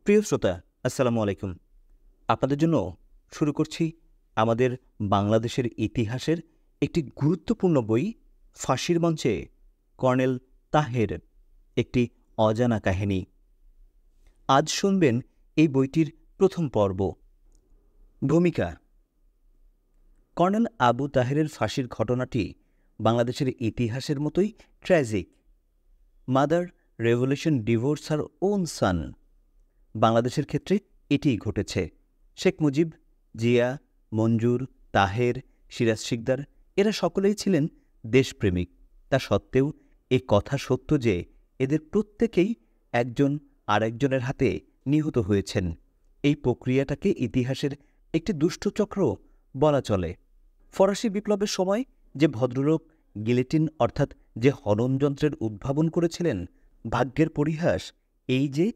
প্রিয় শ্রোতা, আসসালামু আলাইকুম। আপনাদের জন্য শুরু করছি আমাদের বাংলাদেশের ইতিহাসের একটি গুরুত্বপূর্ণ বই, ফাঁসির মঞ্চে কর্নেল তাহের, একটি অজানা কাহিনী। আজ শুনবেন এই বইটির প্রথম পর্ব। ভূমিকা। কর্নেল আবু তাহেরের ফাঁসির ঘটনাটি বাংলাদেশের ইতিহাসের মতোই tragic. Mother revolution divorce her own son. বাংলাদেশের ক্ষেত্রে এটিই ঘটেছে। শেখ মুজিব, জিয়া, মঞ্জুর, তাহের, সিরাজ শিকদার এরা সকলেই ছিলেন দেশপ্রেমিক। তা সত্ত্বেও এ কথা সত্য যে এদের প্রত্যেকেই একজন আরেকজনের হাতে নিহত হয়েছেন। এই প্রক্রিয়াটাকে ইতিহাসের একটি দুষ্টচক্র বলা চলে। ফরাসি বিপ্লবের সময় যে ভদ্রলোক গিলেটিন অর্থাৎ যে হননযন্ত্রের উদ্ভাবন করেছিলেন, ভাগ্যের পরিহাস এই যে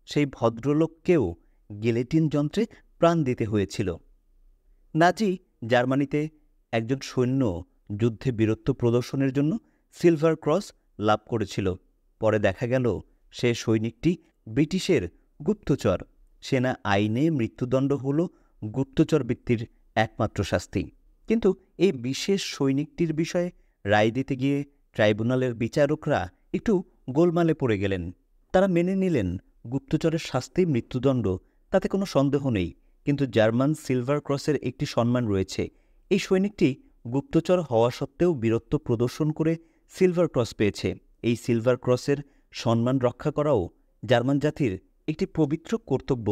সেই ভদ্রলোককেও গিলেটিন যন্ত্রে প্রাণ দিতে হয়েছিল। নাজি জার্মানিতে একজন সৈন্য যুদ্ধে বীরত্ব প্রদর্শনের জন্য সিলভার ক্রস লাভ করেছিল। পরে দেখা গেল সে সৈনিকটি ব্রিটিশের গুপ্তচর। সেনা আইনে মৃত্যুদণ্ড হল গুপ্তচর বৃত্তির একমাত্র শাস্তি। কিন্তু এই বিশেষ সৈনিকটির বিষয়ে রায় দিতে গিয়ে ট্রাইব্যুনালের বিচারকরা একটু গোলমালে পড়ে গেলেন। তারা মেনে নিলেন গুপ্তচরের শাস্তি মৃত্যুদণ্ড, তাতে কোনো সন্দেহ নেই। কিন্তু জার্মান সিলভার ক্রসের একটি সম্মান রয়েছে। এই সৈনিকটি গুপ্তচর হওয়া সত্ত্বেও বীরত্ব প্রদর্শন করে সিলভার ক্রস পেয়েছে। এই সিলভার ক্রসের সম্মান রক্ষা করাও জার্মান জাতির একটি পবিত্র কর্তব্য।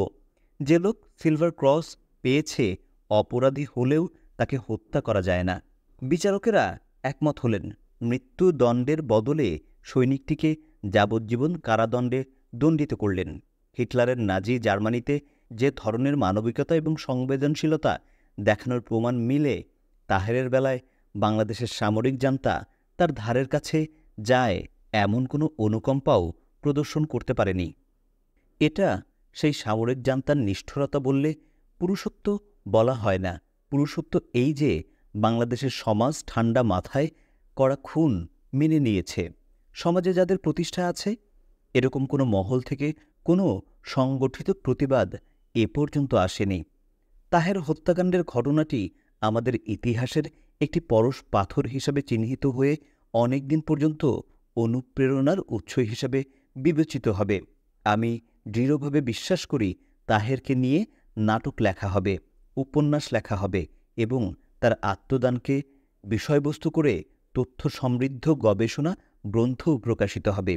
যে লোক সিলভার ক্রস পেয়েছে অপরাধী হলেও তাকে হত্যা করা যায় না। বিচারকেরা একমত হলেন, মৃত্যুদণ্ডের বদলে সৈনিকটিকে যাবজ্জীবন কারাদণ্ডে দণ্ডিত করলেন। হিটলারের নাজি জার্মানিতে যে ধরনের মানবিকতা এবং সংবেদনশীলতা দেখানোর প্রমাণ মিলে, তাহেরের বেলায় বাংলাদেশের সামরিক জান্তা তার ধারের কাছে যায় এমন কোনো অনুকম্পাও প্রদর্শন করতে পারেনি। এটা সেই সামরিক জান্তার নিষ্ঠুরতা বললে পুরুষত্ব বলা হয় না। পুরুষত্ব এই যে বাংলাদেশের সমাজ ঠান্ডা মাথায় করা খুন মেনে নিয়েছে। সমাজে যাদের প্রতিষ্ঠা আছে, এরকম কোনো মহল থেকে কোনো সংগঠিত প্রতিবাদ এ পর্যন্ত আসেনি। তাহের হত্যাকাণ্ডের ঘটনাটি আমাদের ইতিহাসের একটি পরশ পাথর হিসাবে চিহ্নিত হয়ে অনেক দিন পর্যন্ত অনুপ্রেরণার উৎস হিসাবে বিবেচিত হবে। আমি দৃঢ়ভাবে বিশ্বাস করি তাহেরকে নিয়ে নাটক লেখা হবে, উপন্যাস লেখা হবে এবং তার আত্মদানকে বিষয়বস্তু করে তথ্য সমৃদ্ধ গবেষণা গ্রন্থও প্রকাশিত হবে।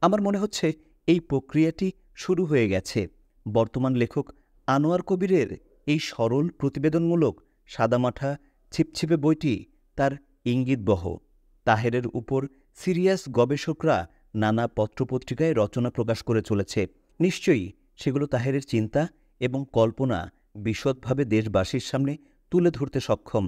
আমার মনে হচ্ছে এই প্রক্রিয়াটি শুরু হয়ে গেছে। বর্তমান লেখক আনোয়ার কবিরের এই সরল প্রতিবেদনমূলক সাদামাঠা ছিপছিপে বইটি তার ইঙ্গিতবহ। তাহেরের উপর সিরিয়াস গবেষকরা নানা পত্রপত্রিকায় রচনা প্রকাশ করে চলেছে। নিশ্চয়ই সেগুলো তাহেরের চিন্তা এবং কল্পনা বিশদভাবে দেশবাসীর সামনে তুলে ধরতে সক্ষম।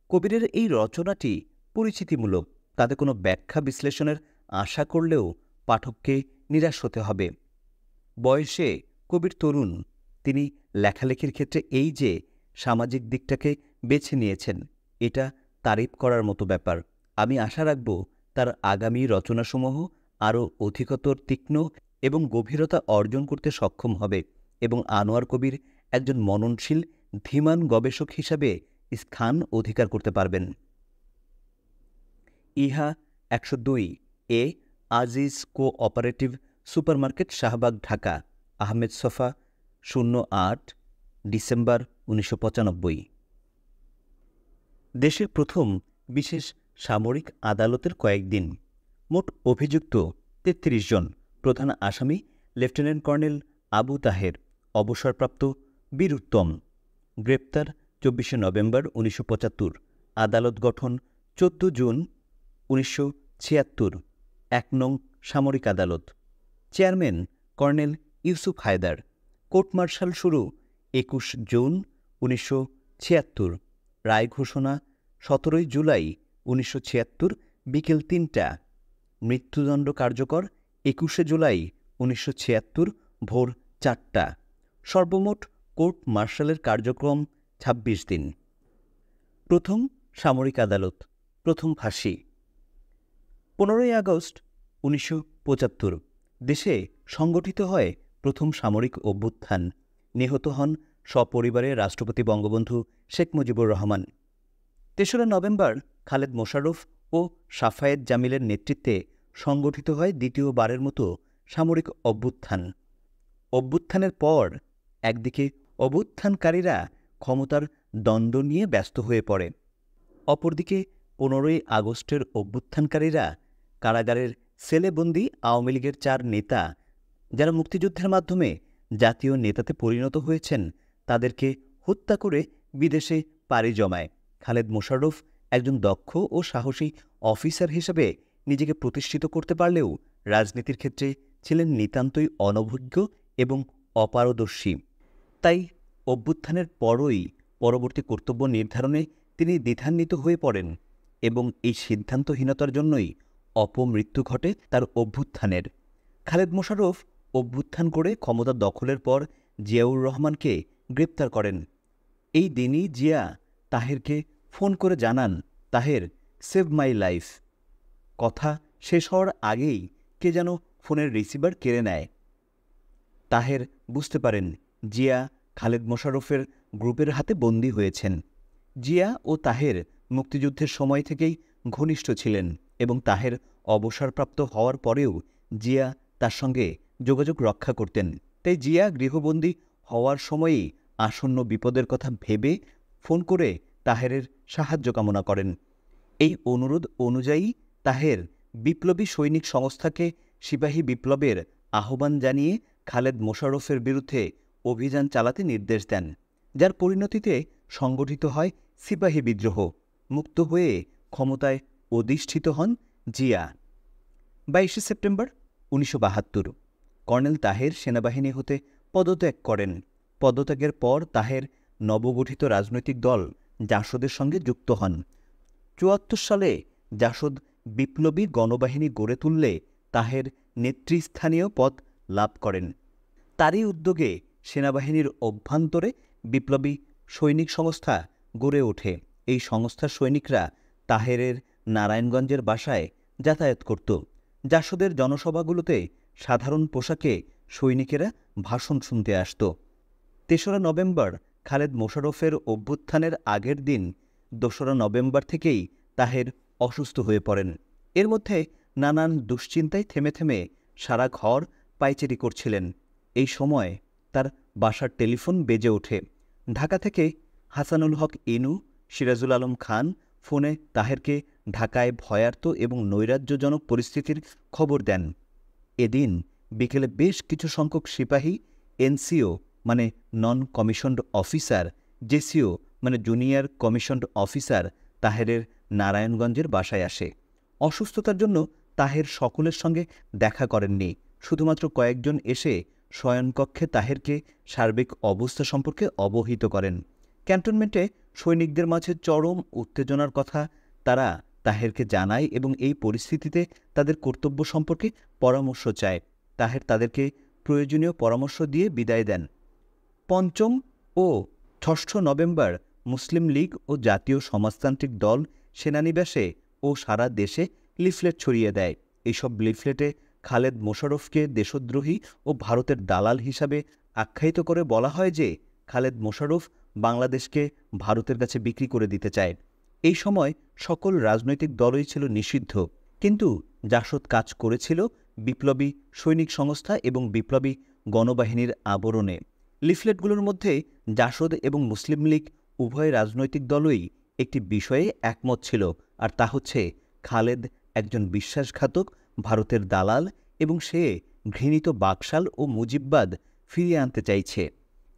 কবিরের এই রচনাটি পরিচিতিমূলক। তাতে কোনো ব্যাখ্যা বিশ্লেষণের আশা করলেও পাঠককে নিরাশ হতে হবে। বয়সে কবির তরুণ। তিনি লেখালেখির ক্ষেত্রে এই যে সামাজিক দিকটাকে বেছে নিয়েছেন, এটা তারিফ করার মতো ব্যাপার। আমি আশা রাখব তার আগামী রচনাসমূহ আরও অধিকতর তীক্ষ্ণ এবং গভীরতা অর্জন করতে সক্ষম হবে এবং আনোয়ার কবির একজন মননশীল ধীমান গবেষক হিসাবে স্থান অধিকার করতে পারবেন। ইহা ১০২ এ Aziz cooperative supermarket, Shahbag, Dhaka. Ahmed Sofa, ০৮ December ১৯৯৫। দেশের প্রথম বিশেষ সামরিক আদালতের কয়েকদিন। মোট অভিযুক্ত ৩৩ জন। প্রধান আসামি লেফটেন্যান্ট কর্নেল আবু তাহের, অবসরপ্রাপ্ত বীর উত্তম। গ্রেপ্তার ২৪শে নভেম্বর ১৯৭৫। আদালত গঠন ১৪ জুন ১৯৭৬। ১ নং সামরিক আদালত। Chairman colonel Yusuf Haider. Court martial শুরু ২১ জুন ১৯৭৬। রায় ঘোষণা ১৭ জুলাই ১৯৭৬ বিকেল ৩টা। মৃত্যুদণ্ড কার্যকর ২১ জুলাই ১৯৭৬ ভোর ৪টা। সর্বমোট কোর্ট মার্শালের কার্যক্রম ২৬ দিন। প্রথম সামরিক আদালত, প্রথম ফাঁসি ১৫ আগস্ট ১৯৭৫। দেশে সংগঠিত হয় প্রথম সামরিক অভ্যুত্থান। নিহত হন সপরিবারে রাষ্ট্রপতি বঙ্গবন্ধু শেখ মুজিবুর রহমান। ৩রা নভেম্বর খালেদ মোশাররফ ও সাফায়েত জামিলের নেতৃত্বে সংগঠিত হয় দ্বিতীয়বারের মতো সামরিক অভ্যুত্থান। অভ্যুত্থানের পর একদিকে অভ্যুত্থানকারীরা ক্ষমতার দ্বন্দ্ব নিয়ে ব্যস্ত হয়ে পড়ে, অপরদিকে ১৫ই আগস্টের অভ্যুত্থানকারীরা কারাগারের সেলেবন্দি আওয়ামী লীগের ৪ নেতা, যারা মুক্তিযুদ্ধের মাধ্যমে জাতীয় নেতাতে পরিণত হয়েছেন, তাদেরকে হত্যা করে বিদেশে পাড়ি জমায়। খালেদ মোশাররফ একজন দক্ষ ও সাহসী অফিসার হিসেবে নিজেকে প্রতিষ্ঠিত করতে পারলেও রাজনীতির ক্ষেত্রে ছিলেন নিতান্তই অনভিজ্ঞ এবং অপারদর্শী। তাই অভ্যুত্থানের পরই পরবর্তী কর্তব্য নির্ধারণে তিনি দ্বিধান্বিত হয়ে পড়েন এবং এই সিদ্ধান্তহীনতার জন্যই অপমৃত্যু ঘটে তার অভ্যুত্থানের। খালেদ মোশাররফ অভ্যুত্থান করে ক্ষমতা দখলের পর জিয়াউর রহমানকে গ্রেপ্তার করেন। এই দিনই জিয়া তাহেরকে ফোন করে জানান, তাহের, সেভ মাই লাইফ। কথা শেষ হওয়ার আগেই কে যেন ফোনের রিসিভার কেড়ে নেয়। তাহের বুঝতে পারেন জিয়া খালেদ মোশাররফের গ্রুপের হাতে বন্দী হয়েছেন। জিয়া ও তাহের মুক্তিযুদ্ধের সময় থেকেই ঘনিষ্ঠ ছিলেন এবং তাহের অবসরপ্রাপ্ত হওয়ার পরেও জিয়া তার সঙ্গে যোগাযোগ রক্ষা করতেন। তাই জিয়া গৃহবন্দী হওয়ার সময়ই আসন্ন বিপদের কথা ভেবে ফোন করে তাহেরের সাহায্য কামনা করেন। এই অনুরোধ অনুযায়ী তাহের বিপ্লবী সৈনিক সংস্থাকে সিপাহী বিপ্লবের আহ্বান জানিয়ে খালেদ মোশাররফের বিরুদ্ধে অভিযান চালাতে নির্দেশ দেন, যার পরিণতিতে সংগঠিত হয় সিপাহী বিদ্রোহ। মুক্ত হয়ে ক্ষমতায় অধিষ্ঠিত হন জিয়া। ২২শে সেপ্টেম্বর ১৯৭২ কর্নেল তাহের সেনাবাহিনী হতে পদত্যাগ করেন। পদত্যাগের পর তাহের নবগঠিত রাজনৈতিক দল জাসদের সঙ্গে যুক্ত হন। ৭৪ সালে জাসদ বিপ্লবী গণবাহিনী গড়ে তুললে তাহের নেতৃস্থানীয় পদ লাভ করেন। তারই উদ্যোগে সেনাবাহিনীর অভ্যন্তরে বিপ্লবী সৈনিক সংস্থা গড়ে ওঠে। এই সংস্থার সৈনিকরা তাহেরের নারায়ণগঞ্জের বাসায় যাতায়াত করত। জাসদের জনসভাগুলোতে সাধারণ পোশাকে সৈনিকেরা ভাষণ শুনতে আসত। ৩রা নভেম্বর খালেদ মোশাররফের অভ্যুত্থানের আগের দিন ২রা নভেম্বর থেকেই তাহের অসুস্থ হয়ে পড়েন। এর মধ্যে নানান দুশ্চিন্তায় থেমে থেমে সারা ঘর পায়চারি করছিলেন। এই সময় তার বাসার টেলিফোন বেজে ওঠে। ঢাকা থেকে হাসানুল হক ইনু, সিরাজুল আলম খান ফোনে তাহেরকে ঢাকায় ভয়ার্ত এবং নৈরাজ্যজনক পরিস্থিতির খবর দেন। এদিন বিকেলে বেশ কিছু সংখ্যক সিপাহী, এনসিও মানে নন কমিশনড অফিসার, জেসিও মানে জুনিয়র কমিশনড অফিসার তাহেরের নারায়ণগঞ্জের বাসায় আসে। অসুস্থতার জন্য তাহের সকলের সঙ্গে দেখা করেননি। শুধুমাত্র কয়েকজন এসে শয়নকক্ষে তাহেরকে সার্বিক অবস্থা সম্পর্কে অবহিত করেন। ক্যান্টনমেন্টে সৈনিকদের মাঝে চরম উত্তেজনার কথা তারা তাহেরকে জানায় এবং এই পরিস্থিতিতে তাদের কর্তব্য সম্পর্কে পরামর্শ চায়। তাহের তাদেরকে প্রয়োজনীয় পরামর্শ দিয়ে বিদায় দেন। ৫ম ও ৬ষ্ঠ নভেম্বর মুসলিম লীগ ও জাতীয় সমাজতান্ত্রিক দল সেনানিবাসে ও সারা দেশে লিফলেট ছড়িয়ে দেয়। এইসব লিফলেটে খালেদ মোশাররফকে দেশদ্রোহী ও ভারতের দালাল হিসাবে আখ্যায়িত করে বলা হয় যে খালেদ মোশাররফ বাংলাদেশকে ভারতের কাছে বিক্রি করে দিতে চায়। এই সময় সকল রাজনৈতিক দলই ছিল নিষিদ্ধ, কিন্তু জাসদ কাজ করেছিল বিপ্লবী সৈনিক সংস্থা এবং বিপ্লবী গণবাহিনীর আবরণে। লিফলেটগুলোর মধ্যে জাসদ এবং মুসলিম লীগ উভয় রাজনৈতিক দলই একটি বিষয়ে একমত ছিল, আর তা হচ্ছে খালেদ একজন বিশ্বাসঘাতক ভারতের দালাল এবং সে ঘৃণিত বাকশাল ও মুজিববাদ ফিরিয়ে আনতে চাইছে।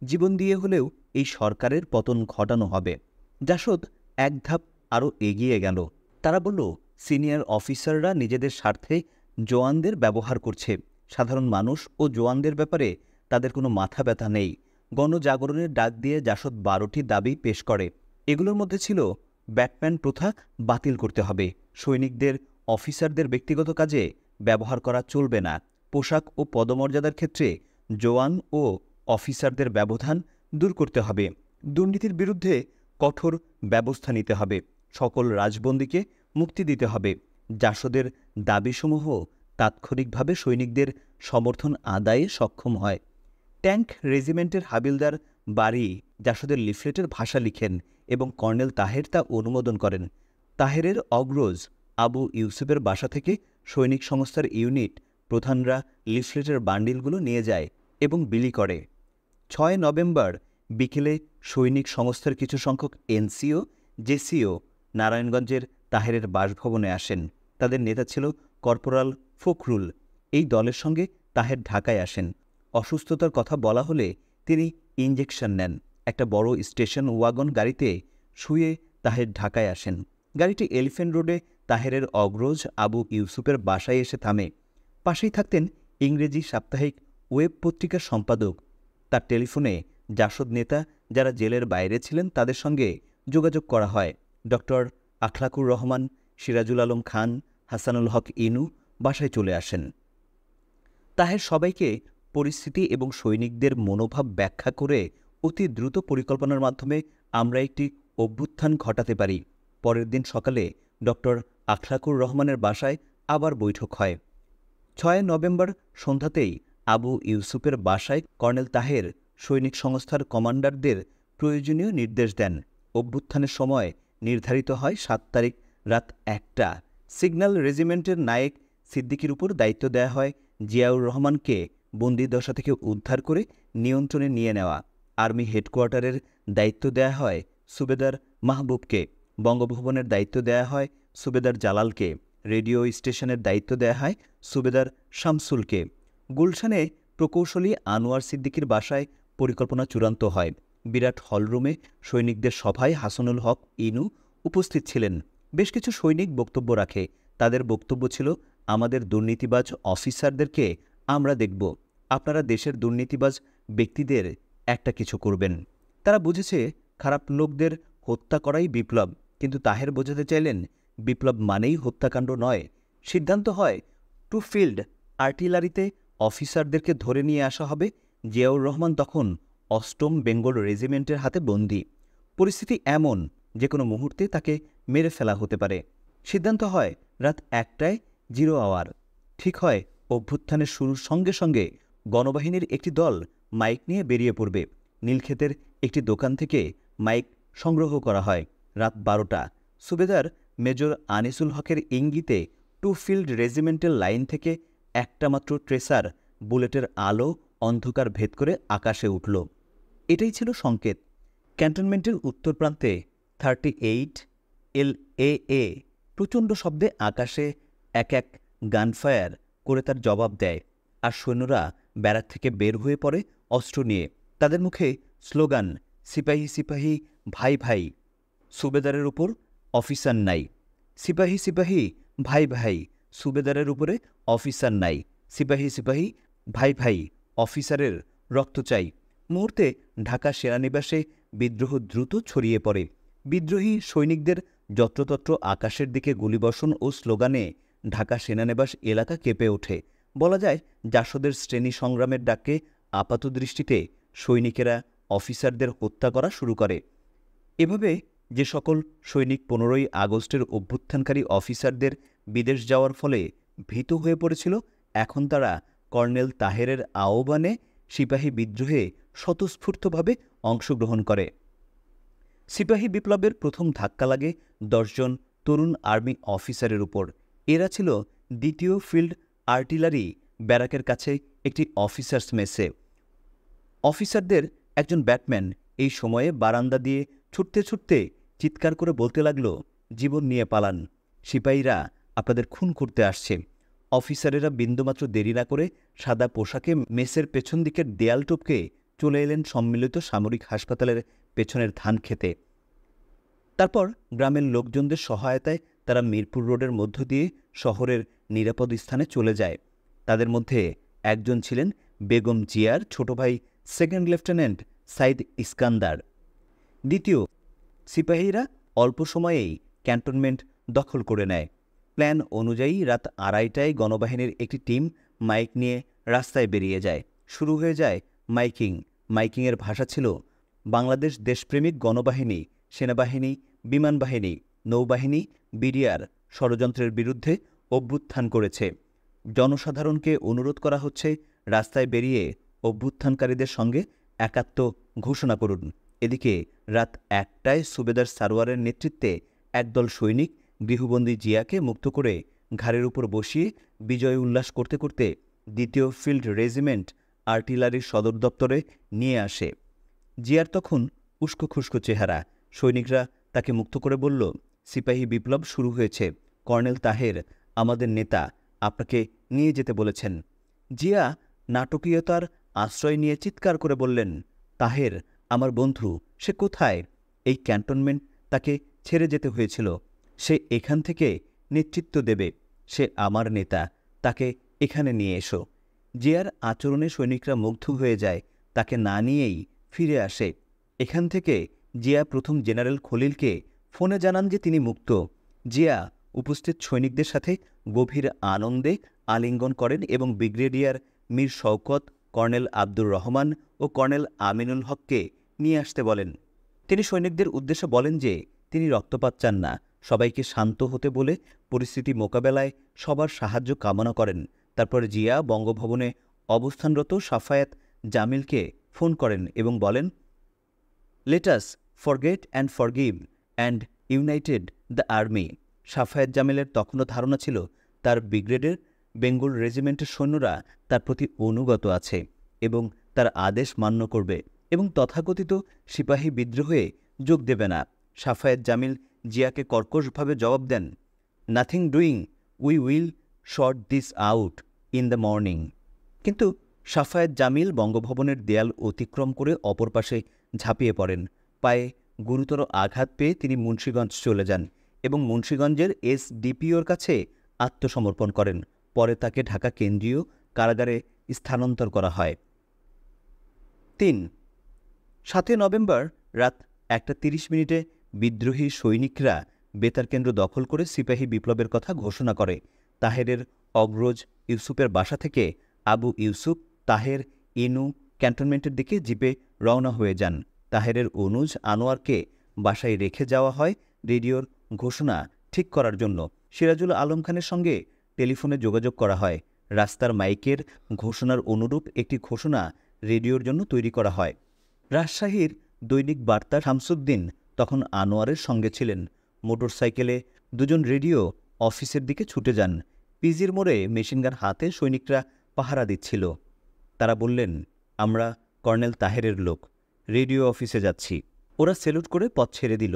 জীবন দিয়ে হলেও এই সরকারের পতন ঘটানো হবে। জাসদ এক ধাপ আরও এগিয়ে গেল। তারা বলল, সিনিয়র অফিসাররা নিজেদের স্বার্থে জওয়ানদের ব্যবহার করছে। সাধারণ মানুষ ও জওয়ানদের ব্যাপারে তাদের কোনো মাথা ব্যথা নেই। গণজাগরণের ডাক দিয়ে জাসদ ১২টি দাবি পেশ করে। এগুলোর মধ্যে ছিল ব্যাটম্যান প্রথা বাতিল করতে হবে, সৈনিকদের অফিসারদের ব্যক্তিগত কাজে ব্যবহার করা চলবে না, পোশাক ও পদমর্যাদার ক্ষেত্রে জওয়ান ও অফিসারদের ব্যবধান দূর করতে হবে, দুর্নীতির বিরুদ্ধে কঠোর ব্যবস্থা নিতে হবে, সকল রাজবন্দীকে মুক্তি দিতে হবে। জাসদের দাবিসমূহ তাৎক্ষণিকভাবে সৈনিকদের সমর্থন আদায়ে সক্ষম হয়। ট্যাঙ্ক রেজিমেন্টের হাবিলদার বারি জাসদের লিফলেটের ভাষা লিখেন এবং কর্নেল তাহের তা অনুমোদন করেন। তাহেরের অগ্রজ আবু ইউসুফের বাসা থেকে সৈনিক সংস্থার ইউনিট প্রধানরা লিফলেটের বান্ডিলগুলো নিয়ে যায় এবং বিলি করে। 6 নভেম্বর বিকেলে সৈনিক সংস্থার কিছু সংখ্যক এনসিও জেসিও নারায়ণগঞ্জের তাহেরের বাসভবনে আসেন। তাদের নেতা ছিল কর্পোরাল ফখরুল। এই দলের সঙ্গে তাহের ঢাকায় আসেন। অসুস্থতার কথা বলা হলে তিনি ইঞ্জেকশন নেন। একটা বড় স্টেশন ওয়াগন গাড়িতে শুয়ে তাহের ঢাকায় আসেন। গাড়িটি এলিফ্যান্ট রোডে তাহেরের অগ্রজ আবু ইউসুফের বাসায় এসে থামে। পাশেই থাকতেন ইংরেজি সাপ্তাহিক ওয়েব পত্রিকার সম্পাদক। তার টেলিফোনে জাসদ নেতা যারা জেলের বাইরে ছিলেন তাদের সঙ্গে যোগাযোগ করা হয়। ডক্টর আখলাকুর রহমান, সিরাজুল আলম খান, হাসানুল হক ইনু বাসায় চলে আসেন। তাহের সবাইকে পরিস্থিতি এবং সৈনিকদের মনোভাব ব্যাখ্যা করে অতি দ্রুত পরিকল্পনার মাধ্যমে আমরা একটি অভ্যুত্থান ঘটাতে পারি। পরের দিন সকালে ডক্টর আখলাকুর রহমানের বাসায় আবার বৈঠক হয়। 6 নভেম্বর সন্ধ্যাতেই আবু ইউসুফের বাসায় কর্নেল তাহের সৈনিক সংস্থার কমান্ডারদের প্রয়োজনীয় নির্দেশ দেন। অভ্যুত্থানের সময় নির্ধারিত হয় 7 তারিখ রাত 1টা। সিগন্যাল রেজিমেন্টের নায়েক সিদ্দিকীর উপর দায়িত্ব দেয়া হয় জিয়াউর রহমানকে বন্দিদশা থেকে উদ্ধার করে নিয়ন্ত্রণে নিয়ে নেওয়া। আর্মি হেডকোয়ার্টারের দায়িত্ব দেয়া হয় সুবেদার মাহবুবকে। বঙ্গভবনের দায়িত্ব দেয়া হয় সুবেদার জালালকে। রেডিও স্টেশনের দায়িত্ব দেয়া হয় সুবেদার শামসুলকে। গুলশানে প্রকৌশলী আনোয়ার সিদ্দিকীর বাসায় পরিকল্পনা চূড়ান্ত হয়। বিরাট হলরুমে সৈনিকদের সভায় হাসানুল হক ইনু উপস্থিত ছিলেন। বেশ কিছু সৈনিক বক্তব্য রাখে। তাদের বক্তব্য ছিল, আমাদের দুর্নীতিবাজ অফিসারদেরকে আমরা দেখব, আপনারা দেশের দুর্নীতিবাজ ব্যক্তিদের একটা কিছু করবেন। তারা বুঝেছে খারাপ লোকদের হত্যা করাই বিপ্লব, কিন্তু তাহের বোঝাতে চাইলেন বিপ্লব মানেই হত্যাকাণ্ড নয়। সিদ্ধান্ত হয় টু ফিল্ড আর্টিলারিতে অফিসারদেরকে ধরে নিয়ে আসা হবে। জিয়াউর রহমান তখন 8ম বেঙ্গল রেজিমেন্টের হাতে বন্দী। পরিস্থিতি এমন যে কোনো মুহূর্তে তাকে মেরে ফেলা হতে পারে। সিদ্ধান্ত হয় রাত 1টায় 0 আওয়ার। ঠিক হয় অভ্যুত্থানের শুরুর সঙ্গে সঙ্গে গণবাহিনীর একটি দল মাইক নিয়ে বেরিয়ে পড়বে। নীলক্ষেতের একটি দোকান থেকে মাইক সংগ্রহ করা হয়। রাত 12টা। সুবেদার মেজর আনিসুল হকের ইঙ্গিতে টু ফিল্ড রেজিমেন্টের লাইন থেকে একটা মাত্র ট্রেসার বুলেটের আলো অন্ধকার ভেদ করে আকাশে উঠল। এটাই ছিল সংকেত। ক্যান্টনমেন্টের উত্তর প্রান্তে 38 LAA প্রচণ্ড শব্দে আকাশে এক এক গানফায়ার করে তার জবাব দেয়, আর সৈন্যরা ব্যারাক থেকে বের হয়ে পড়ে অস্ত্র নিয়ে। তাদের মুখে স্লোগান, সিপাহী সিপাহী ভাই ভাই, সুবেদারের উপর অফিসার নাই। সিপাহী সিপাহী ভাই ভাই, সুবেদারের উপরে অফিসার নাই। সিপাহী সিপাহী ভাই ভাই, অফিসারের রক্ত চাই। মুহূর্তে ঢাকা সেনানিবাসে বিদ্রোহ দ্রুত ছড়িয়ে পড়ে। বিদ্রোহী সৈনিকদের যত্রতত্র আকাশের দিকে গুলিবর্ষণ ও স্লোগানে ঢাকা সেনানিবাস এলাকা কেঁপে ওঠে। বলা যায় জাসদের শ্রেণী সংগ্রামের ডাকে আপাতদৃষ্টিতে সৈনিকেরা অফিসারদের হত্যা করা শুরু করে। এভাবে যে সকল সৈনিক 15ই আগস্টের অভ্যুত্থানকারী অফিসারদের বিদেশ যাওয়ার ফলে ভীত হয়ে পড়েছিল, এখন তারা কর্নেল তাহেরের আহ্বানে সিপাহী বিদ্রোহে স্বতঃস্ফূর্তভাবে অংশগ্রহণ করে। সিপাহী বিপ্লবের প্রথম ধাক্কা লাগে 10 জন তরুণ আর্মি অফিসারের উপর। এরা ছিল 2য় ফিল্ড আর্টিলারি ব্যারাকের কাছে একটি অফিসার্স মেসে। অফিসারদের একজন ব্যাটম্যান এই সময়ে বারান্দা দিয়ে ছুটতে ছুটতে চিৎকার করে বলতে লাগল, জীবন নিয়ে পালান, সিপাহীরা আপনাদের খুন করতে আসছে। অফিসারেরা বিন্দুমাত্র দেরি না করে সাদা পোশাকে মেসের পেছন দিকের দেয়াল টপকে চলে এলেন সম্মিলিত সামরিক হাসপাতালের পেছনের ধান খেতে। তারপর গ্রামের লোকজনদের সহায়তায় তারা মিরপুর রোডের মধ্য দিয়ে শহরের নিরাপদ স্থানে চলে যায়। তাদের মধ্যে একজন ছিলেন বেগম জিয়ার ছোট ভাই সেকেন্ড লেফটেন্যান্ট সাইদ ইস্কান্দার। দ্বিতীয়, সিপাহীরা অল্প সময়েই ক্যান্টনমেন্ট দখল করে নেয়। প্ল্যান অনুযায়ী রাত 2:30টায় গণবাহিনীর একটি টিম মাইক নিয়ে রাস্তায় বেরিয়ে যায়। শুরু হয়ে যায় মাইকিং। মাইকিংয়ের ভাষা ছিল, বাংলাদেশ দেশপ্রেমিক গণবাহিনী, সেনাবাহিনী, বিমান বাহিনী, নৌবাহিনী, বিডিআর ষড়যন্ত্রের বিরুদ্ধে অভ্যুত্থান করেছে। জনসাধারণকে অনুরোধ করা হচ্ছে রাস্তায় বেরিয়ে অভ্যুত্থানকারীদের সঙ্গে একাত্ম ঘোষণা করুন। এদিকে রাত 1টায় সুবেদার সারোয়ারের নেতৃত্বে একদল সৈনিক গৃহবন্দী জিয়াকে মুক্ত করে ঘাড়ের উপর বসিয়ে বিজয় উল্লাস করতে করতে ২য় ফিল্ড রেজিমেন্ট আর্টিলারির সদর দপ্তরে নিয়ে আসে। জিয়ার তখন উস্কো খুস্কো চেহারা। সৈনিকরা তাকে মুক্ত করে বলল, সিপাহী বিপ্লব শুরু হয়েছে। কর্নেল তাহের, আমাদের নেতা, আপনাকে নিয়ে যেতে বলেছেন। জিয়া নাটকীয়তার আশ্রয় নিয়ে চিৎকার করে বললেন, তাহের আমার বন্ধু, সে কোথায়? এই ক্যান্টনমেন্ট তাকে ছেড়ে যেতে হয়েছিল। সে এখান থেকে নেতৃত্ব দেবে। সে আমার নেতা, তাকে এখানে নিয়ে এসো। জিয়ার আচরণে সৈনিকরা মুগ্ধ হয়ে যায়। তাকে না নিয়েই ফিরে আসে। এখান থেকে জিয়া প্রথম জেনারেল খলিলকে ফোনে জানান যে তিনি মুক্ত। জিয়া উপস্থিত সৈনিকদের সাথে গভীর আনন্দে আলিঙ্গন করেন এবং ব্রিগেডিয়ার মীর শওকত, কর্নেল আব্দুর রহমান ও কর্নেল আমিনুল হককে নিয়ে আসতে বলেন। তিনি সৈনিকদের উদ্দেশ্যে বলেন যে তিনি রক্তপাত চান না, সবাইকে শান্ত হতে বলে পরিস্থিতি মোকাবেলায় সবার সাহায্য কামনা করেন। তারপর জিয়া বঙ্গভবনে অবস্থানরত সাফায়েত জামিলকে ফোন করেন এবং বলেন, let us forget and forgive and united the army. Safayat জামিলের তখনও ধারণা ছিল তার ব্রিগেডের বেঙ্গল রেজিমেন্টের সৈন্যরা তার প্রতি অনুগত আছে এবং তার আদেশ মান্য করবে এবং তথাকথিত সিপাহী বিদ্রোহে যোগ দেবে না। সাফায়েত জামিল জিয়াকে কর্কশভাবে জবাব দেন, nothing doing, we will sort this out in the morning. কিন্তু সাফায়েত জামিল বঙ্গভবনের দেয়াল অতিক্রম করে অপর পাশে ঝাঁপিয়ে পড়েন। পায়ে গুরুতর আঘাত পেয়ে তিনি মুন্সিগঞ্জ চলে যান এবং মুন্সিগঞ্জের এসডিপিওর কাছে আত্মসমর্পণ করেন। পরে তাকে ঢাকা কেন্দ্রীয় কারাগারে স্থানান্তর করা হয়। 7 নভেম্বর রাত 1:30 বিদ্রোহী সৈনিকরা বেতার কেন্দ্র দখল করে সিপাহী বিপ্লবের কথা ঘোষণা করে। তাহেরের অগ্রজ ইউসুফের বাসা থেকে আবু ইউসুফ, তাহের, ইনু ক্যান্টনমেন্টের দিকে জিপে রওনা হয়ে যান। তাহেরের অনুজ আনোয়ারকে বাসায় রেখে যাওয়া হয় রেডিওর ঘোষণা ঠিক করার জন্য। সিরাজুল আলম খানের সঙ্গে টেলিফোনে যোগাযোগ করা হয়। রাস্তার মাইকের ঘোষণার অনুরূপ একটি ঘোষণা রেডিওর জন্য তৈরি করা হয়। রাজশাহীর দৈনিক বার্তা শামসুদ্দিন তখন আনোয়ারের সঙ্গে ছিলেন। মোটরসাইকেলে দুজন রেডিও অফিসের দিকে ছুটে যান। পিজির মোড়ে মেশিনগান হাতে সৈনিকরা পাহারা দিচ্ছিল। তারা বললেন, আমরা কর্নেল তাহেরের লোক, রেডিও অফিসে যাচ্ছি। ওরা সেলুট করে পথ ছেড়ে দিল।